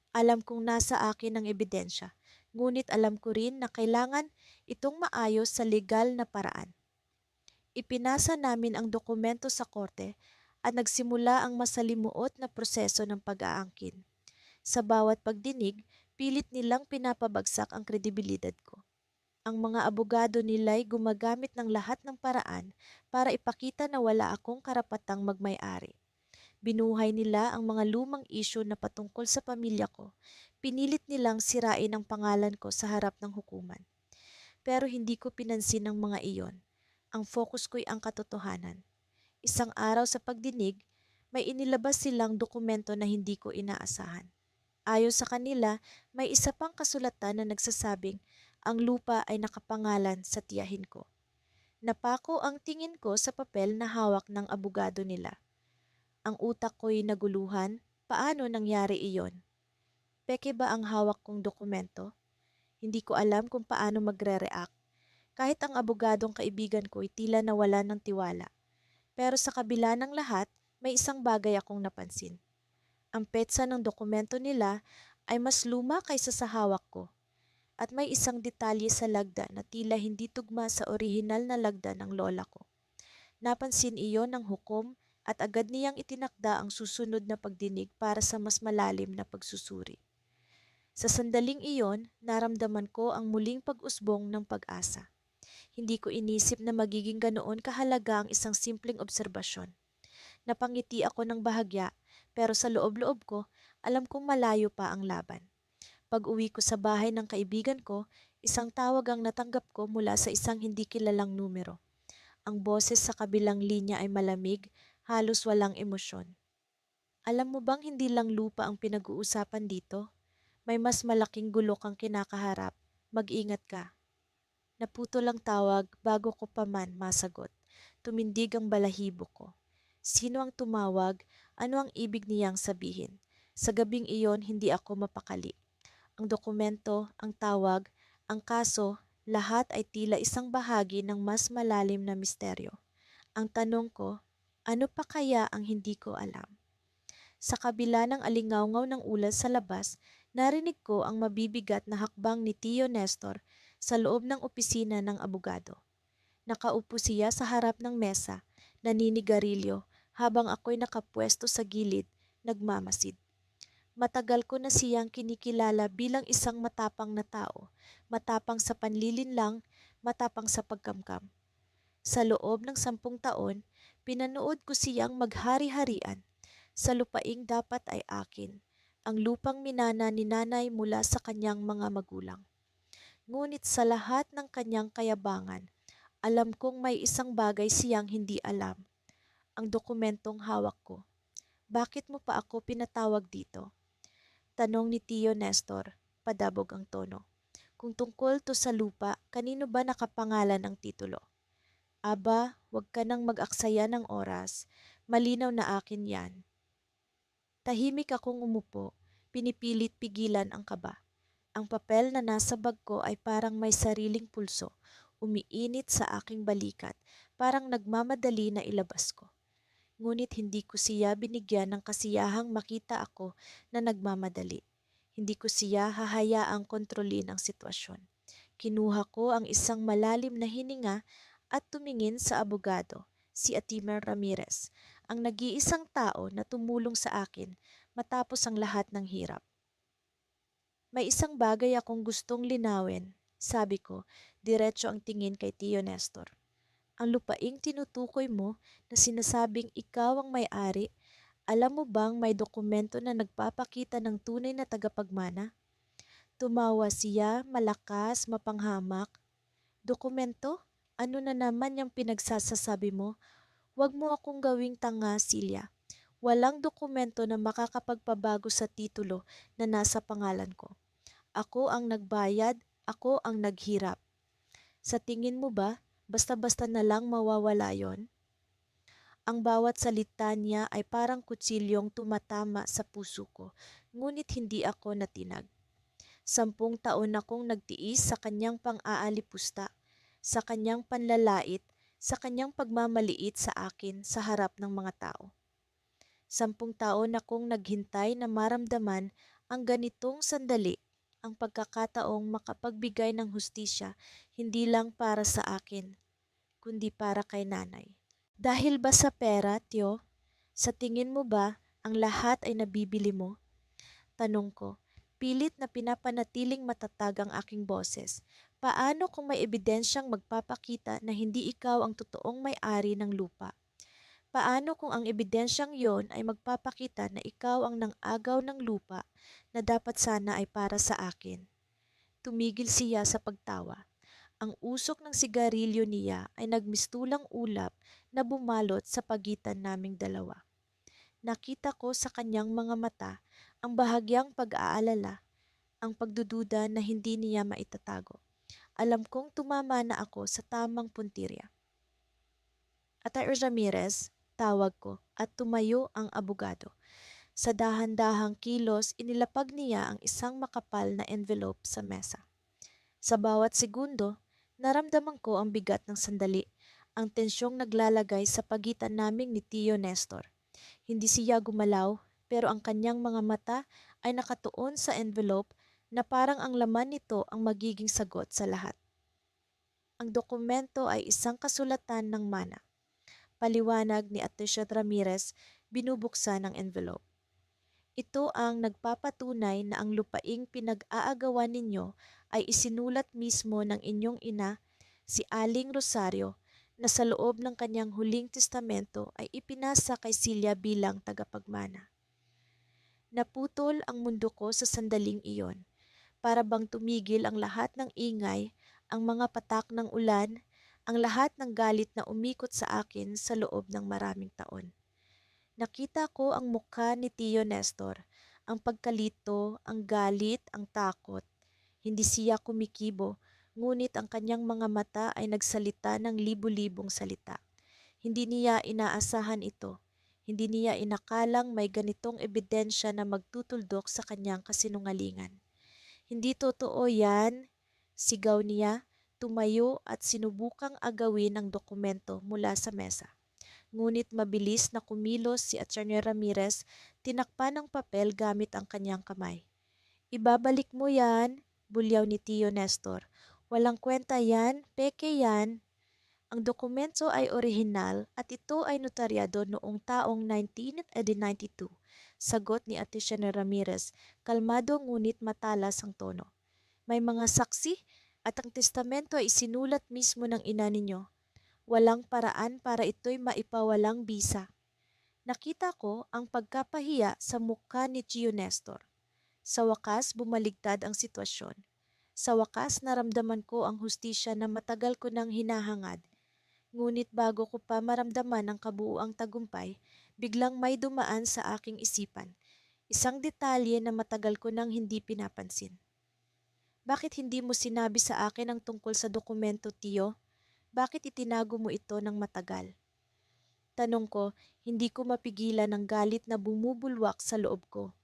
Alam kong nasa akin ang ebidensya, ngunit alam ko rin na kailangan itong maayos sa legal na paraan. Ipinasa namin ang dokumento sa korte at nagsimula ang masalimuot na proseso ng pag-aangkin. Sa bawat pagdinig, pilit nilang pinapabagsak ang kredibilidad ko. Ang mga abogado nila'y gumagamit ng lahat ng paraan para ipakita na wala akong karapatang magmay-ari. Binuhay nila ang mga lumang isyu na patungkol sa pamilya ko. Pinilit nilang sirain ang pangalan ko sa harap ng hukuman. Pero hindi ko pinansin ang mga iyon. Ang focus ko'y ang katotohanan. Isang araw sa pagdinig, may inilabas silang dokumento na hindi ko inaasahan. Ayon sa kanila, may isa pang kasulatan na nagsasabing ang lupa ay nakapangalan sa tiyahin ko. Napako ang tingin ko sa papel na hawak ng abogado nila. Ang utak ko'y naguluhan, paano nangyari iyon? Peke ba ang hawak kong dokumento? Hindi ko alam kung paano magre-react. Kahit ang abogadong kaibigan ko'y tila nawala ng tiwala. Pero sa kabila ng lahat, may isang bagay akong napansin. Ang petsa ng dokumento nila ay mas luma kaysa sa hawak ko. At may isang detalye sa lagda na tila hindi tugma sa orihinal na lagda ng lola ko. Napansin iyon ng hukom at agad niyang itinakda ang susunod na pagdinig para sa mas malalim na pagsusuri. Sa sandaling iyon, naramdaman ko ang muling pag-usbong ng pag-asa. Hindi ko inisip na magiging ganoon kahalaga ang isang simpleng obserbasyon. Napangiti ako ng bahagya, pero sa loob-loob ko, alam kong malayo pa ang laban. Pag-uwi ko sa bahay ng kaibigan ko, isang tawag ang natanggap ko mula sa isang hindi kilalang numero. Ang boses sa kabilang linya ay malamig, halos walang emosyon. "Alam mo bang hindi lang lupa ang pinag-uusapan dito? May mas malaking gulo kang kinakaharap. Mag-ingat ka." Naputol ang tawag bago ko pa man masagot. Tumindig ang balahibo ko. Sino ang tumawag? Ano ang ibig niyang sabihin? Sa gabing iyon, hindi ako mapakali. Ang dokumento, ang tawag, ang kaso, lahat ay tila isang bahagi ng mas malalim na misteryo. Ang tanong ko, ano pa kaya ang hindi ko alam? Sa kabila ng alingawngaw ng ulan sa labas, narinig ko ang mabibigat na hakbang ni Tio Nestor sa loob ng opisina ng abogado. Nakaupo siya sa harap ng mesa, naninigarilyo, habang ako'y nakapwesto sa gilid, nagmamasid. Matagal ko na siyang kinikilala bilang isang matapang na tao, matapang sa panlilinlang, matapang sa pagkamkam. Sa loob ng 10 taon, pinanood ko siyang maghari-harian sa lupaing dapat ay akin, ang lupang minana ni nanay mula sa kanyang mga magulang. Ngunit sa lahat ng kanyang kayabangan, alam kong may isang bagay siyang hindi alam, ang dokumentong hawak ko. Bakit mo pa ako pinatawag dito? Tanong ni Tio Nestor, padabog ang tono. Kung tungkol to sa lupa, kanino ba nakapangalan ang titulo? Aba, wag ka nang mag-aksaya ng oras. Malinaw na akin yan. Tahimik akong umupo, pinipilit pigilan ang kaba. Ang papel na nasa bag ko ay parang may sariling pulso, umiinit sa aking balikat, parang nagmamadali na ilabas ko. Ngunit hindi ko siya binigyan ng kasiyahang makita ako na nagmamadali. Hindi ko siya hahayaang kontrolin ang sitwasyon. Kinuha ko ang isang malalim na hininga at tumingin sa abogado, si Atimer Ramirez, ang nag-iisang tao na tumulong sa akin matapos ang lahat ng hirap. May isang bagay akong gustong linawin, sabi ko, diretso ang tingin kay Tio Nestor. Ang lupaing tinutukoy mo na sinasabing ikaw ang may-ari, alam mo bang may dokumento na nagpapakita ng tunay na tagapagmana? Tumawa siya, malakas, mapanghamak. Dokumento? Ano na naman yung pinagsasasabi mo? Huwag mo akong gawing tanga, Silya. Walang dokumento na makakapagpabago sa titulo na nasa pangalan ko. Ako ang nagbayad, ako ang naghirap. Sa tingin mo ba, basta-basta na lang mawawala yon? Ang bawat salita niya ay parang kutsilyong tumatama sa puso ko, ngunit hindi ako natinag. 10 taon akong nagtiis sa kanyang pang-aalipusta, sa kanyang panlalait, sa kanyang pagmamaliit sa akin sa harap ng mga tao. 10 taon akong naghintay na maramdaman ang ganitong sandali, ang pagkakataong makapagbigay ng hustisya hindi lang para sa akin, kundi para kay nanay. Dahil ba sa pera, Tio? Sa tingin mo ba ang lahat ay nabibili mo? Tanong ko, pilit na pinapanatiling matatag ang aking boses. Paano kung may ebidensyang magpapakita na hindi ikaw ang totoong may-ari ng lupa? Paano kung ang ebidensyang yon ay magpapakita na ikaw ang nang-agaw ng lupa na dapat sana ay para sa akin? Tumigil siya sa pagtawa. Ang usok ng sigarilyo niya ay nagmistulang ulap na bumalot sa pagitan naming dalawa. Nakita ko sa kanyang mga mata ang bahagyang pag-aalala, ang pagdududa na hindi niya maitatago. Alam kong tumama na ako sa tamang puntirya. Atay Ramirez, tawag ko, at tumayo ang abogado. Sa dahan-dahang kilos, inilapag niya ang isang makapal na envelope sa mesa. Sa bawat segundo, naramdaman ko ang bigat ng sandali, ang tensyong naglalagay sa pagitan naming ni Tio Nestor. Hindi siya gumalaw, pero ang kanyang mga mata ay nakatuon sa envelope na parang ang laman nito ang magiging sagot sa lahat. Ang dokumento ay isang kasulatan ng mana. Paliwanag ni Atisha Ramirez, binubuksan ang envelope. Ito ang nagpapatunay na ang lupaing pinag-aagawan ninyo ay isinulat mismo ng inyong ina, si Aling Rosario, na sa loob ng kanyang huling testamento ay ipinasa kay Silya bilang tagapagmana. Naputol ang mundo ko sa sandaling iyon, para bang tumigil ang lahat ng ingay, ang mga patak ng ulan, ang lahat ng galit na umikot sa akin sa loob ng maraming taon. Nakita ko ang mukha ni Tio Nestor, ang pagkalito, ang galit, ang takot. Hindi siya kumikibo, ngunit ang kanyang mga mata ay nagsalita ng libu-libong salita. Hindi niya inaasahan ito. Hindi niya inakalang may ganitong ebidensya na magtutuldok sa kanyang kasinungalingan. Hindi totoo yan, sigaw niya, tumayo at sinubukang agawin ang dokumento mula sa mesa. Ngunit mabilis na kumilos si Atty. Ramirez, tinakpan ng papel gamit ang kanyang kamay. Ibabalik mo yan, bulyaw ni Tio Nestor. Walang kwenta yan, peke yan. Ang dokumento ay orihinal at ito ay notaryado noong taong 1992. Sagot ni Atisiano Ramirez, kalmado ngunit matalas ang tono. May mga saksi at ang testamento ay isinulat mismo ng ina ninyo. Walang paraan para ito'y maipawalang bisa. Nakita ko ang pagkapahiya sa mukha ni Gio Nestor. Sa wakas, bumaligtad ang sitwasyon. Sa wakas, naramdaman ko ang hustisya na matagal ko nang hinahangad. Ngunit bago ko pa maramdaman ang kabuuang tagumpay, biglang may dumaan sa aking isipan. Isang detalye na matagal ko nang hindi pinapansin. Bakit hindi mo sinabi sa akin ang tungkol sa dokumento, Tio? Bakit itinago mo ito ng matagal? Tanong ko, hindi ko mapigilan ang galit na bumubulwak sa loob ko.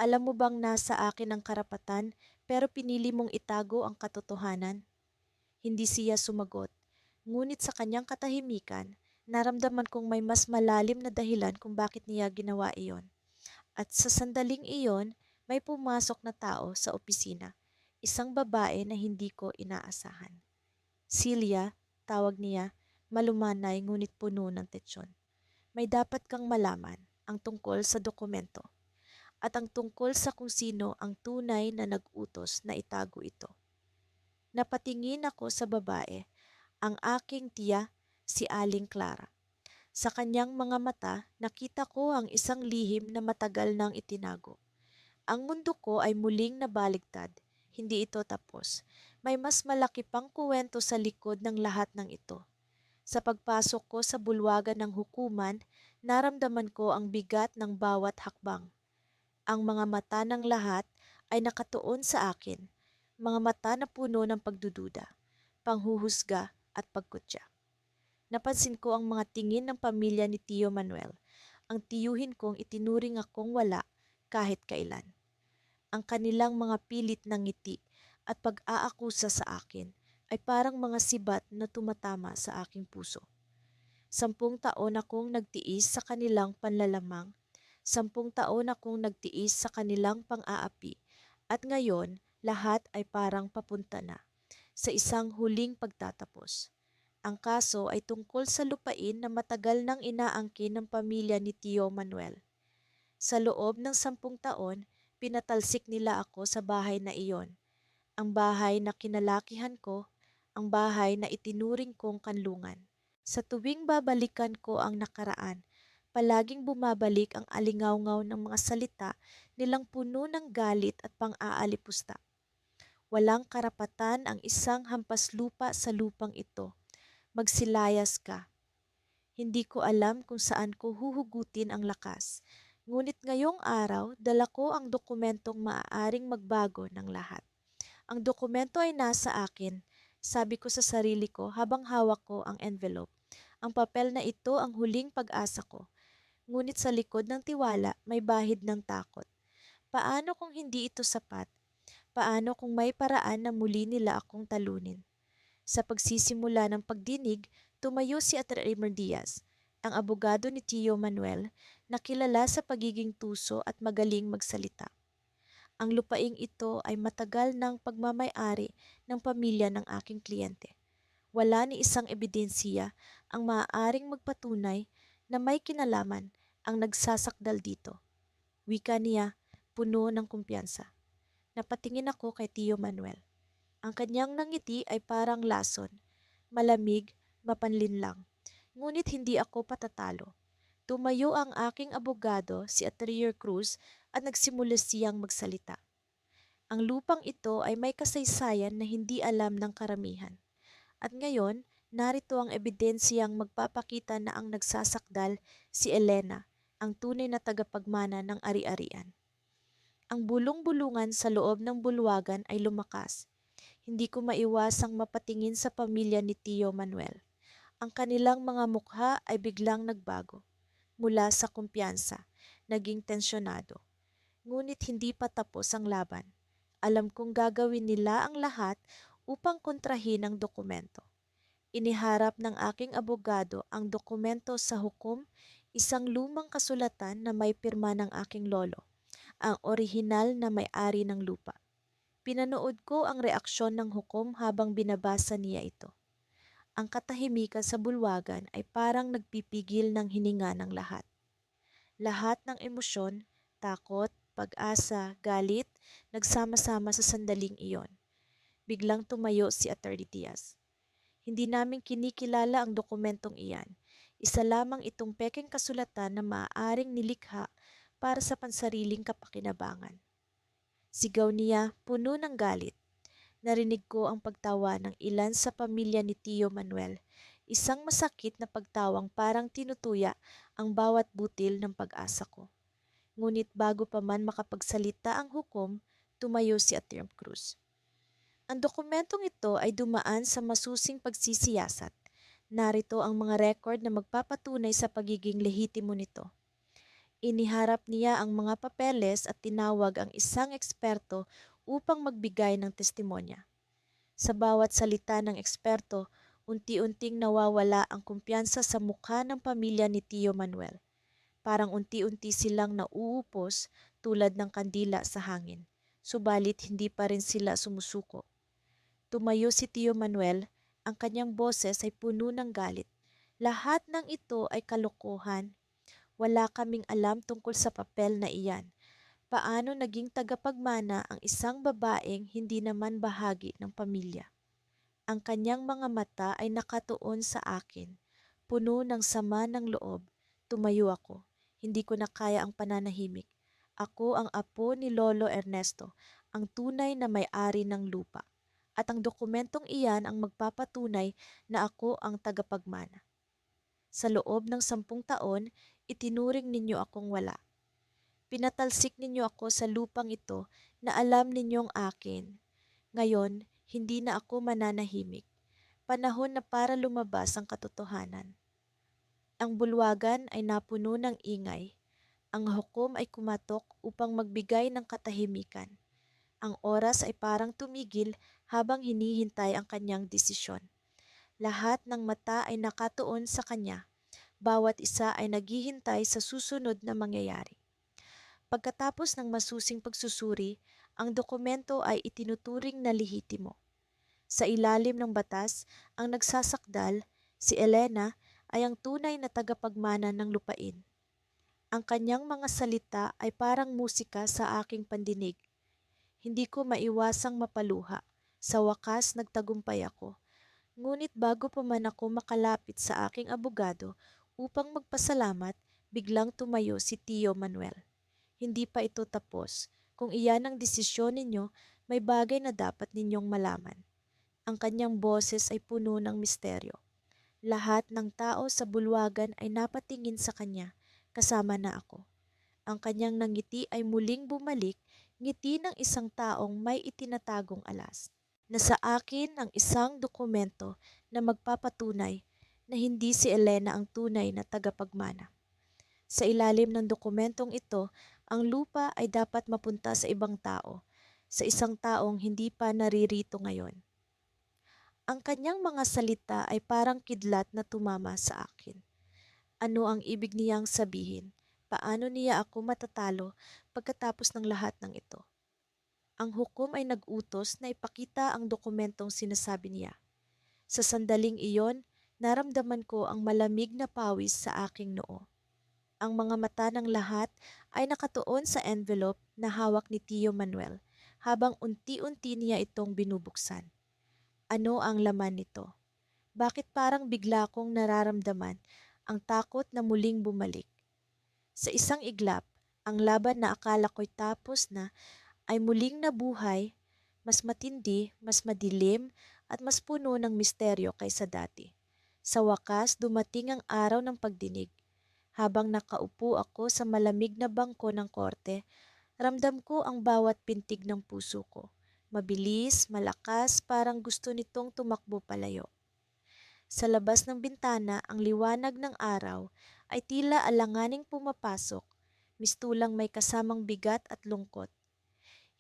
Alam mo bang nasa akin ang karapatan pero pinili mong itago ang katotohanan? Hindi siya sumagot. Ngunit sa kanyang katahimikan, naramdaman kong may mas malalim na dahilan kung bakit niya ginawa iyon. At sa sandaling iyon, may pumasok na tao sa opisina. Isang babae na hindi ko inaasahan. Celia, tawag niya, malumanay ngunit puno ng tetsyon. May dapat kang malaman ang tungkol sa dokumento at ang tungkol sa kung sino ang tunay na nag-utos na itago ito. Napatingin ako sa babae, ang aking tiya, si Aling Clara. Sa kanyang mga mata, nakita ko ang isang lihim na matagal nang itinago. Ang mundo ko ay muling nabaligtad. Hindi ito tapos. May mas malaki pang kuwento sa likod ng lahat ng ito. Sa pagpasok ko sa bulwagan ng hukuman, naramdaman ko ang bigat ng bawat hakbang. Ang mga mata ng lahat ay nakatuon sa akin, mga mata na puno ng pagdududa, panghuhusga at pagkutya. Napansin ko ang mga tingin ng pamilya ni Tio Manuel, ang tiyuhin kong itinuring akong wala kahit kailan. Ang kanilang mga pilit na ngiti at pag-aakusa sa akin ay parang mga sibat na tumatama sa aking puso. 10 taon akong nagtiis sa kanilang panlalamang, 10 taon akong nagtiis sa kanilang pang-aapi, at ngayon lahat ay parang papunta na sa isang huling pagtatapos. Ang kaso ay tungkol sa lupain na matagal nang inaangkin ng pamilya ni Tio Manuel. Sa loob ng 10 taon, pinatalsik nila ako sa bahay na iyon. Ang bahay na kinalakihan ko, ang bahay na itinuring kong kanlungan. Sa tuwing babalikan ko ang nakaraan, palaging bumabalik ang alingawngaw ng mga salita nilang puno ng galit at pang-aalipusta. Walang karapatan ang isang hampas lupa sa lupang ito. Magsilayas ka. Hindi ko alam kung saan ko huhugutin ang lakas. Ngunit ngayong araw, dala ko ang dokumentong maaaring magbago ng lahat. Ang dokumento ay nasa akin, sabi ko sa sarili ko habang hawak ko ang envelope. Ang papel na ito ang huling pag-asa ko. Ngunit sa likod ng tiwala may bahid ng takot. Paano kung hindi ito sapat? Paano kung may paraan na muli nila akong talunin? Sa pagsisimula ng pagdinig, tumayo si Atreimer Diaz, ang abogado ni Tio Manuel, na kilala sa pagiging tuso at magaling magsalita. Ang lupaing ito ay matagal ng pagmamay-ari ng pamilya ng aking kliyente. Wala ni isang ebidensya ang maaaring magpatunay na may kinalaman ang nagsasakdal dito. Wika niya, puno ng kumpiyansa. Napatingin ako kay Tio Manuel. Ang kanyang nangiti ay parang lason, malamig, mapanlinlang. Ngunit hindi ako patatalo. Tumayo ang aking abogado, si Atelier Cruz, at nagsimula siyang magsalita. Ang lupang ito ay may kasaysayan na hindi alam ng karamihan. At ngayon, narito ang ebidensyang magpapakita na ang nagsasakdal si Elena, ang tunay na tagapagmana ng ari-arian. Ang bulong-bulungan sa loob ng bulwagan ay lumakas. Hindi ko maiwasang mapatingin sa pamilya ni Tio Manuel. Ang kanilang mga mukha ay biglang nagbago. Mula sa kumpiyansa, naging tensyonado. Ngunit hindi pa tapos ang laban. Alam kong gagawin nila ang lahat upang kontrahin ang dokumento. Iniharap ng aking abogado ang dokumento sa hukom, isang lumang kasulatan na may pirma ng aking lolo, ang orihinal na may-ari ng lupa. Pinanood ko ang reaksyon ng hukom habang binabasa niya ito. Ang katahimikan sa bulwagan ay parang nagpipigil ng hininga ng lahat. Lahat ng emosyon, takot, pag-asa, galit, nagsama-sama sa sandaling iyon. Biglang tumayo si Attorney Diaz. Hindi namin kinikilala ang dokumentong iyan. Isa lamang itong pekeng kasulatan na maaaring nilikha para sa pansariling kapakinabangan. Sigaw niya, puno ng galit. Narinig ko ang pagtawa ng ilan sa pamilya ni Tio Manuel. Isang masakit na pagtawang parang tinutuya ang bawat butil ng pag-asa ko. Ngunit bago pa man makapagsalita ang hukom, tumayo si Atty. Cruz. Ang dokumentong ito ay dumaan sa masusing pagsisiyasat. Narito ang mga record na magpapatunay sa pagiging lehitimo nito. Iniharap niya ang mga papeles at tinawag ang isang eksperto upang magbigay ng testimonya. Sa bawat salita ng eksperto, unti-unting nawawala ang kumpiyansa sa mukha ng pamilya ni Tio Manuel. Parang unti-unti silang nauupos tulad ng kandila sa hangin. Subalit hindi pa rin sila sumusuko. Tumayo si Tio Manuel, ang kanyang boses ay puno ng galit. Lahat ng ito ay kalokohan. Wala kaming alam tungkol sa papel na iyan. Paano naging tagapagmana ang isang babaeng hindi naman bahagi ng pamilya? Ang kanyang mga mata ay nakatuon sa akin. Puno ng sama ng loob, tumayo ako. Hindi ko na kaya ang pananahimik. Ako ang apo ni Lolo Ernesto, ang tunay na may-ari ng lupa. At ang dokumentong iyan ang magpapatunay na ako ang tagapagmana. Sa loob ng 10 taon, itinuring ninyo akong wala. Pinatalsik ninyo ako sa lupang ito na alam ninyong akin. Ngayon, hindi na ako mananahimik. Panahon na para lumabas ang katotohanan. Ang bulwagan ay napuno ng ingay. Ang hukom ay kumatok upang magbigay ng katahimikan. Ang oras ay parang tumigil habang hinihintay ang kanyang desisyon. Lahat ng mata ay nakatuon sa kanya. Bawat isa ay naghihintay sa susunod na mangyayari. Pagkatapos ng masusing pagsusuri, ang dokumento ay itinuturing na lehitimo. Sa ilalim ng batas, ang nagsasakdal, si Elena, ay ang tunay na tagapagmana ng lupain. Ang kanyang mga salita ay parang musika sa aking pandinig. Hindi ko maiwasang mapaluha. Sa wakas, nagtagumpay ako. Ngunit bago pa man ako makalapit sa aking abogado upang magpasalamat, biglang tumayo si Tio Manuel. Hindi pa ito tapos. Kung iyan ang desisyon ninyo, may bagay na dapat ninyong malaman. Ang kanyang boses ay puno ng misteryo. Lahat ng tao sa bulwagan ay napatingin sa kanya, kasama na ako. Ang kanyang nangiti ay muling bumalik, ngiti ng isang taong may itinatagong alas. Nasa akin ang isang dokumento na magpapatunay na hindi si Elena ang tunay na tagapagmana. Sa ilalim ng dokumentong ito, ang lupa ay dapat mapunta sa ibang tao, sa isang taong hindi pa naririto ngayon. Ang kanyang mga salita ay parang kidlat na tumama sa akin. Ano ang ibig niyang sabihin? Paano niya ako matatalo pagkatapos ng lahat ng ito? Ang hukom ay nag-utos na ipakita ang dokumentong sinasabi niya. Sa sandaling iyon, naramdaman ko ang malamig na pawis sa aking noo. Ang mga mata ng lahat ay nakatuon sa envelope na hawak ni Tio Manuel habang unti-unti niya itong binubuksan. Ano ang laman nito? Bakit parang bigla kong nararamdaman ang takot na muling bumalik? Sa isang iglap, ang laban na akala ko'y tapos na ay muling nabuhay, mas matindi, mas madilim at mas puno ng misteryo kaysa dati. Sa wakas, dumating ang araw ng pagdinig. Habang nakaupo ako sa malamig na bangko ng korte, ramdam ko ang bawat pintig ng puso ko. Mabilis, malakas, parang gusto nitong tumakbo palayo. Sa labas ng bintana, ang liwanag ng araw ay tila alanganing pumapasok, mistulang may kasamang bigat at lungkot.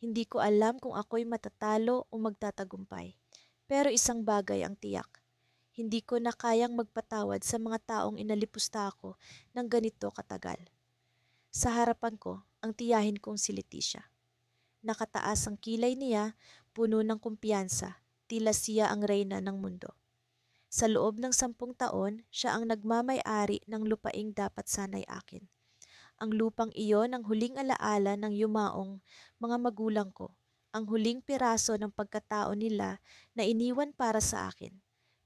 Hindi ko alam kung ako'y matatalo o magtatagumpay. Pero isang bagay ang tiyak. Hindi ko na kayang magpatawad sa mga taong inalipusta ako ng ganito katagal. Sa harapan ko, ang tiyahin kong si Leticia. Nakataas ang kilay niya, puno ng kumpiyansa, tila siya ang reyna ng mundo. Sa loob ng 10 taon, siya ang nagmamay-ari ng lupaing dapat sanay akin. Ang lupang iyon ang huling alaala ng yumaong mga magulang ko, ang huling piraso ng pagkatao nila na iniwan para sa akin.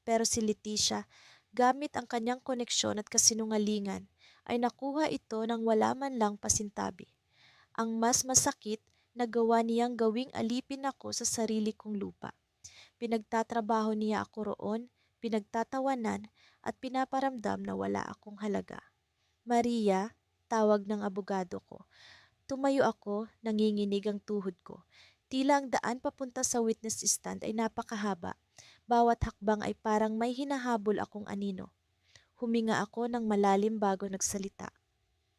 Pero si Leticia, gamit ang kanyang koneksyon at kasinungalingan, ay nakuha ito ng wala man lang pasintabi. Ang mas masakit, nagawa niyang gawing alipin ako sa sarili kong lupa. Pinagtatrabaho niya ako roon, pinagtatawanan at pinaparamdam na wala akong halaga. Maria, tawag ng abogado ko. Tumayo ako, nanginginig ang tuhod ko. Tila ang daan papunta sa witness stand ay napakahaba. Bawat hakbang ay parang may hinahabol akong anino. Huminga ako ng malalim bago nagsalita.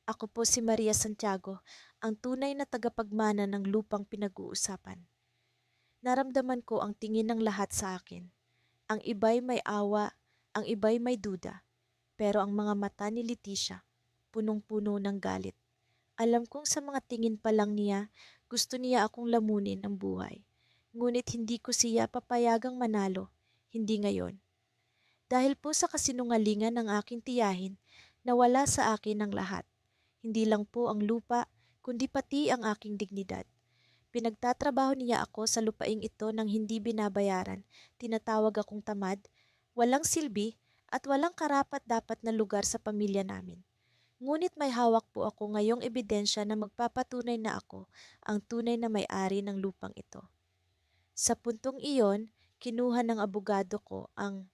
Ako po si Maria Santiago, ang tunay na tagapagmana ng lupang pinag-uusapan. Naramdaman ko ang tingin ng lahat sa akin. Ang iba'y may awa, ang iba'y may duda. Pero ang mga mata ni Leticia, punong-puno ng galit. Alam kong sa mga tingin pa lang niya, gusto niya akong lamunin ng buhay. Ngunit hindi ko siya papayagang manalo, hindi ngayon. Dahil po sa kasinungalingan ng aking tiyahin, nawala sa akin ang lahat. Hindi lang po ang lupa, kundi pati ang aking dignidad. Pinagtatrabaho niya ako sa lupaing ito nang hindi binabayaran, tinatawag akong tamad, walang silbi, at walang karapat-dapat na lugar sa pamilya namin. Ngunit may hawak po ako ngayong ebidensya na magpapatunay na ako ang tunay na may-ari ng lupang ito. Sa puntong iyon, kinuha ng abogado ko ang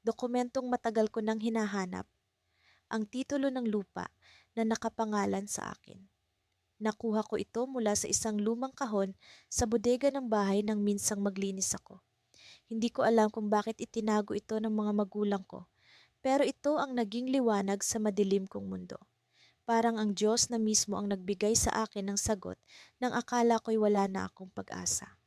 dokumentong matagal ko nang hinahanap, ang titulo ng lupa na nakapangalan sa akin. Nakuha ko ito mula sa isang lumang kahon sa bodega ng bahay nang minsang maglinis ako. Hindi ko alam kung bakit itinago ito ng mga magulang ko, pero ito ang naging liwanag sa madilim kong mundo. Parang ang Diyos na mismo ang nagbigay sa akin ng sagot nang akala ko'y wala na akong pag-asa.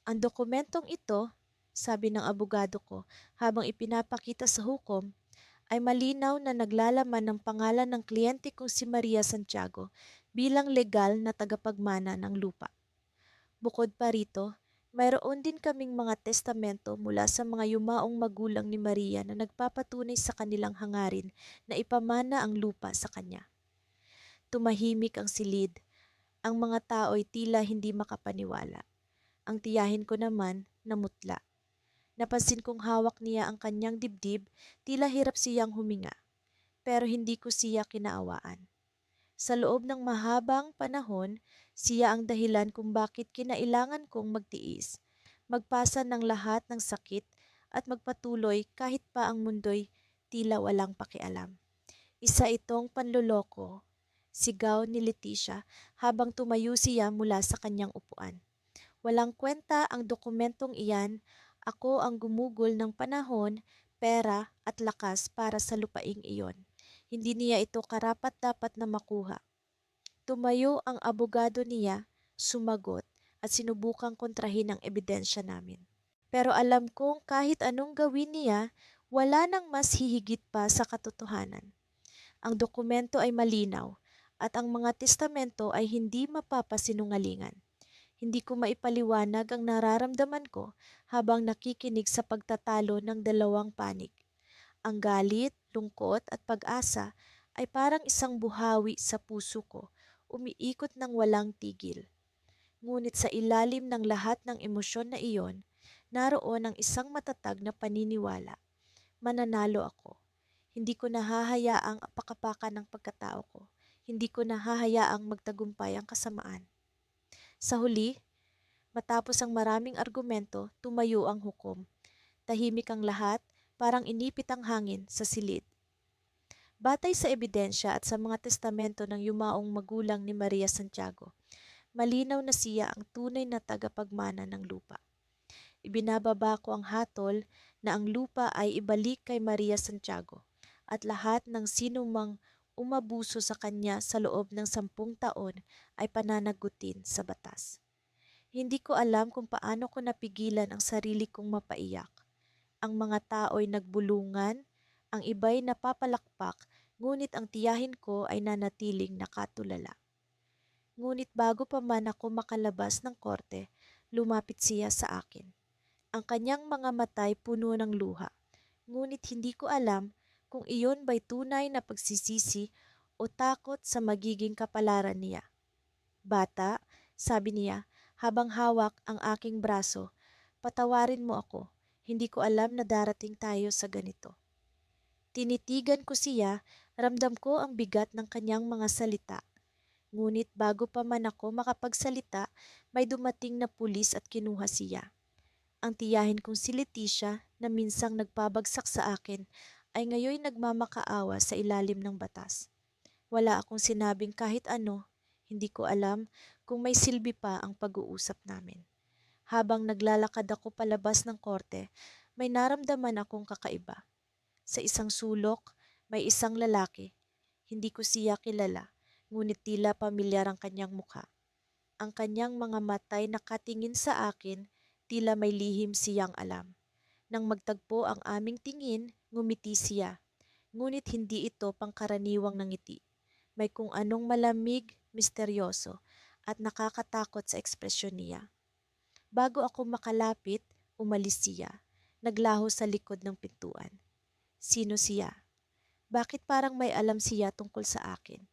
Ang dokumentong ito, sabi ng abogado ko habang ipinapakita sa hukom, ay malinaw na naglalaman ng pangalan ng kliyente kong si Maria Santiago bilang legal na tagapagmana ng lupa. Bukod pa rito, mayroon din kaming mga testamento mula sa mga yumaong magulang ni Maria na nagpapatunay sa kanilang hangarin na ipamana ang lupa sa kanya. Tumahimik ang silid. Ang mga tao'y tila hindi makapaniwala. Ang tiyahin ko naman namutla. Napansin kong hawak niya ang kanyang dibdib, tila hirap siyang huminga. Pero hindi ko siya kinaawaan. Sa loob ng mahabang panahon, siya ang dahilan kung bakit kinailangan kong magtiis, magpasa ng lahat ng sakit at magpatuloy kahit pa ang mundo'y tila walang pakialam. Isa itong panloloko, sigaw ni Leticia habang tumayo siya mula sa kanyang upuan. Walang kwenta ang dokumentong iyan, ako ang gumugol ng panahon, pera at lakas para sa lupaing iyon. Hindi niya ito karapat-dapat na makuha. Tumayo ang abogado niya, sumagot at sinubukang kontrahin ang ebidensya namin. Pero alam kong kahit anong gawin niya, wala nang mas hihigit pa sa katotohanan. Ang dokumento ay malinaw at ang mga testamento ay hindi mapapasinungalingan. Hindi ko maipaliwanag ang nararamdaman ko habang nakikinig sa pagtatalo ng dalawang panig. Ang galit, lungkot at pag-asa ay parang isang buhawi sa puso ko, umiikot ng walang tigil. Ngunit sa ilalim ng lahat ng emosyon na iyon, naroon ang isang matatag na paniniwala. Mananalo ako. Hindi ko nahahayaang apakapakan ng pagkatao ko. Hindi ko nahahayaang magtagumpay ang kasamaan. Sa huli, matapos ang maraming argumento, tumayo ang hukom. Tahimik ang lahat, parang inipit ang hangin sa silid. Batay sa ebidensya at sa mga testamento ng yumaong magulang ni Maria Santiago, malinaw na siya ang tunay na tagapagmana ng lupa. Ibinababa ko ang hatol na ang lupa ay ibalik kay Maria Santiago at lahat ng sinumang umabuso sa kanya sa loob ng 10 taon ay pananagutin sa batas. Hindi ko alam kung paano ko napigilan ang sarili kong mapaiyak. Ang mga tao'y nagbulungan, ang iba'y napapalakpak, ngunit ang tiyahin ko ay nanatiling nakatulala. Ngunit bago pa man ako makalabas ng korte, lumapit siya sa akin. Ang kanyang mga matay puno ng luha. Ngunit hindi ko alam kung iyon ba'y tunay na pagsisisi o takot sa magiging kapalaran niya. Bata, sabi niya habang hawak ang aking braso, patawarin mo ako. Hindi ko alam na darating tayo sa ganito. Tinitigan ko siya, ramdam ko ang bigat ng kanyang mga salita. Ngunit bago pa man ako makapagsalita, may dumating na pulis at kinuha siya. Ang tiyahin kong si Leticia na minsang nagpabagsak sa akin ay ngayon nagmamakaawa sa ilalim ng batas. Wala akong sinabing kahit ano, hindi ko alam kung may silbi pa ang pag-uusap namin. Habang naglalakad ako palabas ng korte, may naramdaman akong kakaiba. Sa isang sulok, may isang lalaki. Hindi ko siya kilala, ngunit tila pamilyar ang kanyang mukha. Ang kanyang mga matay nakatingin sa akin, tila may lihim siyang alam. Nang magtagpo ang aming tingin, ngumiti siya. Ngunit hindi ito pangkaraniwang ngiti. May kung anong malamig, misteryoso, at nakakatakot sa ekspresyon niya. Bago ako makalapit, umalis siya. Naglaho sa likod ng pintuan. Sino siya? Bakit parang may alam siya tungkol sa akin?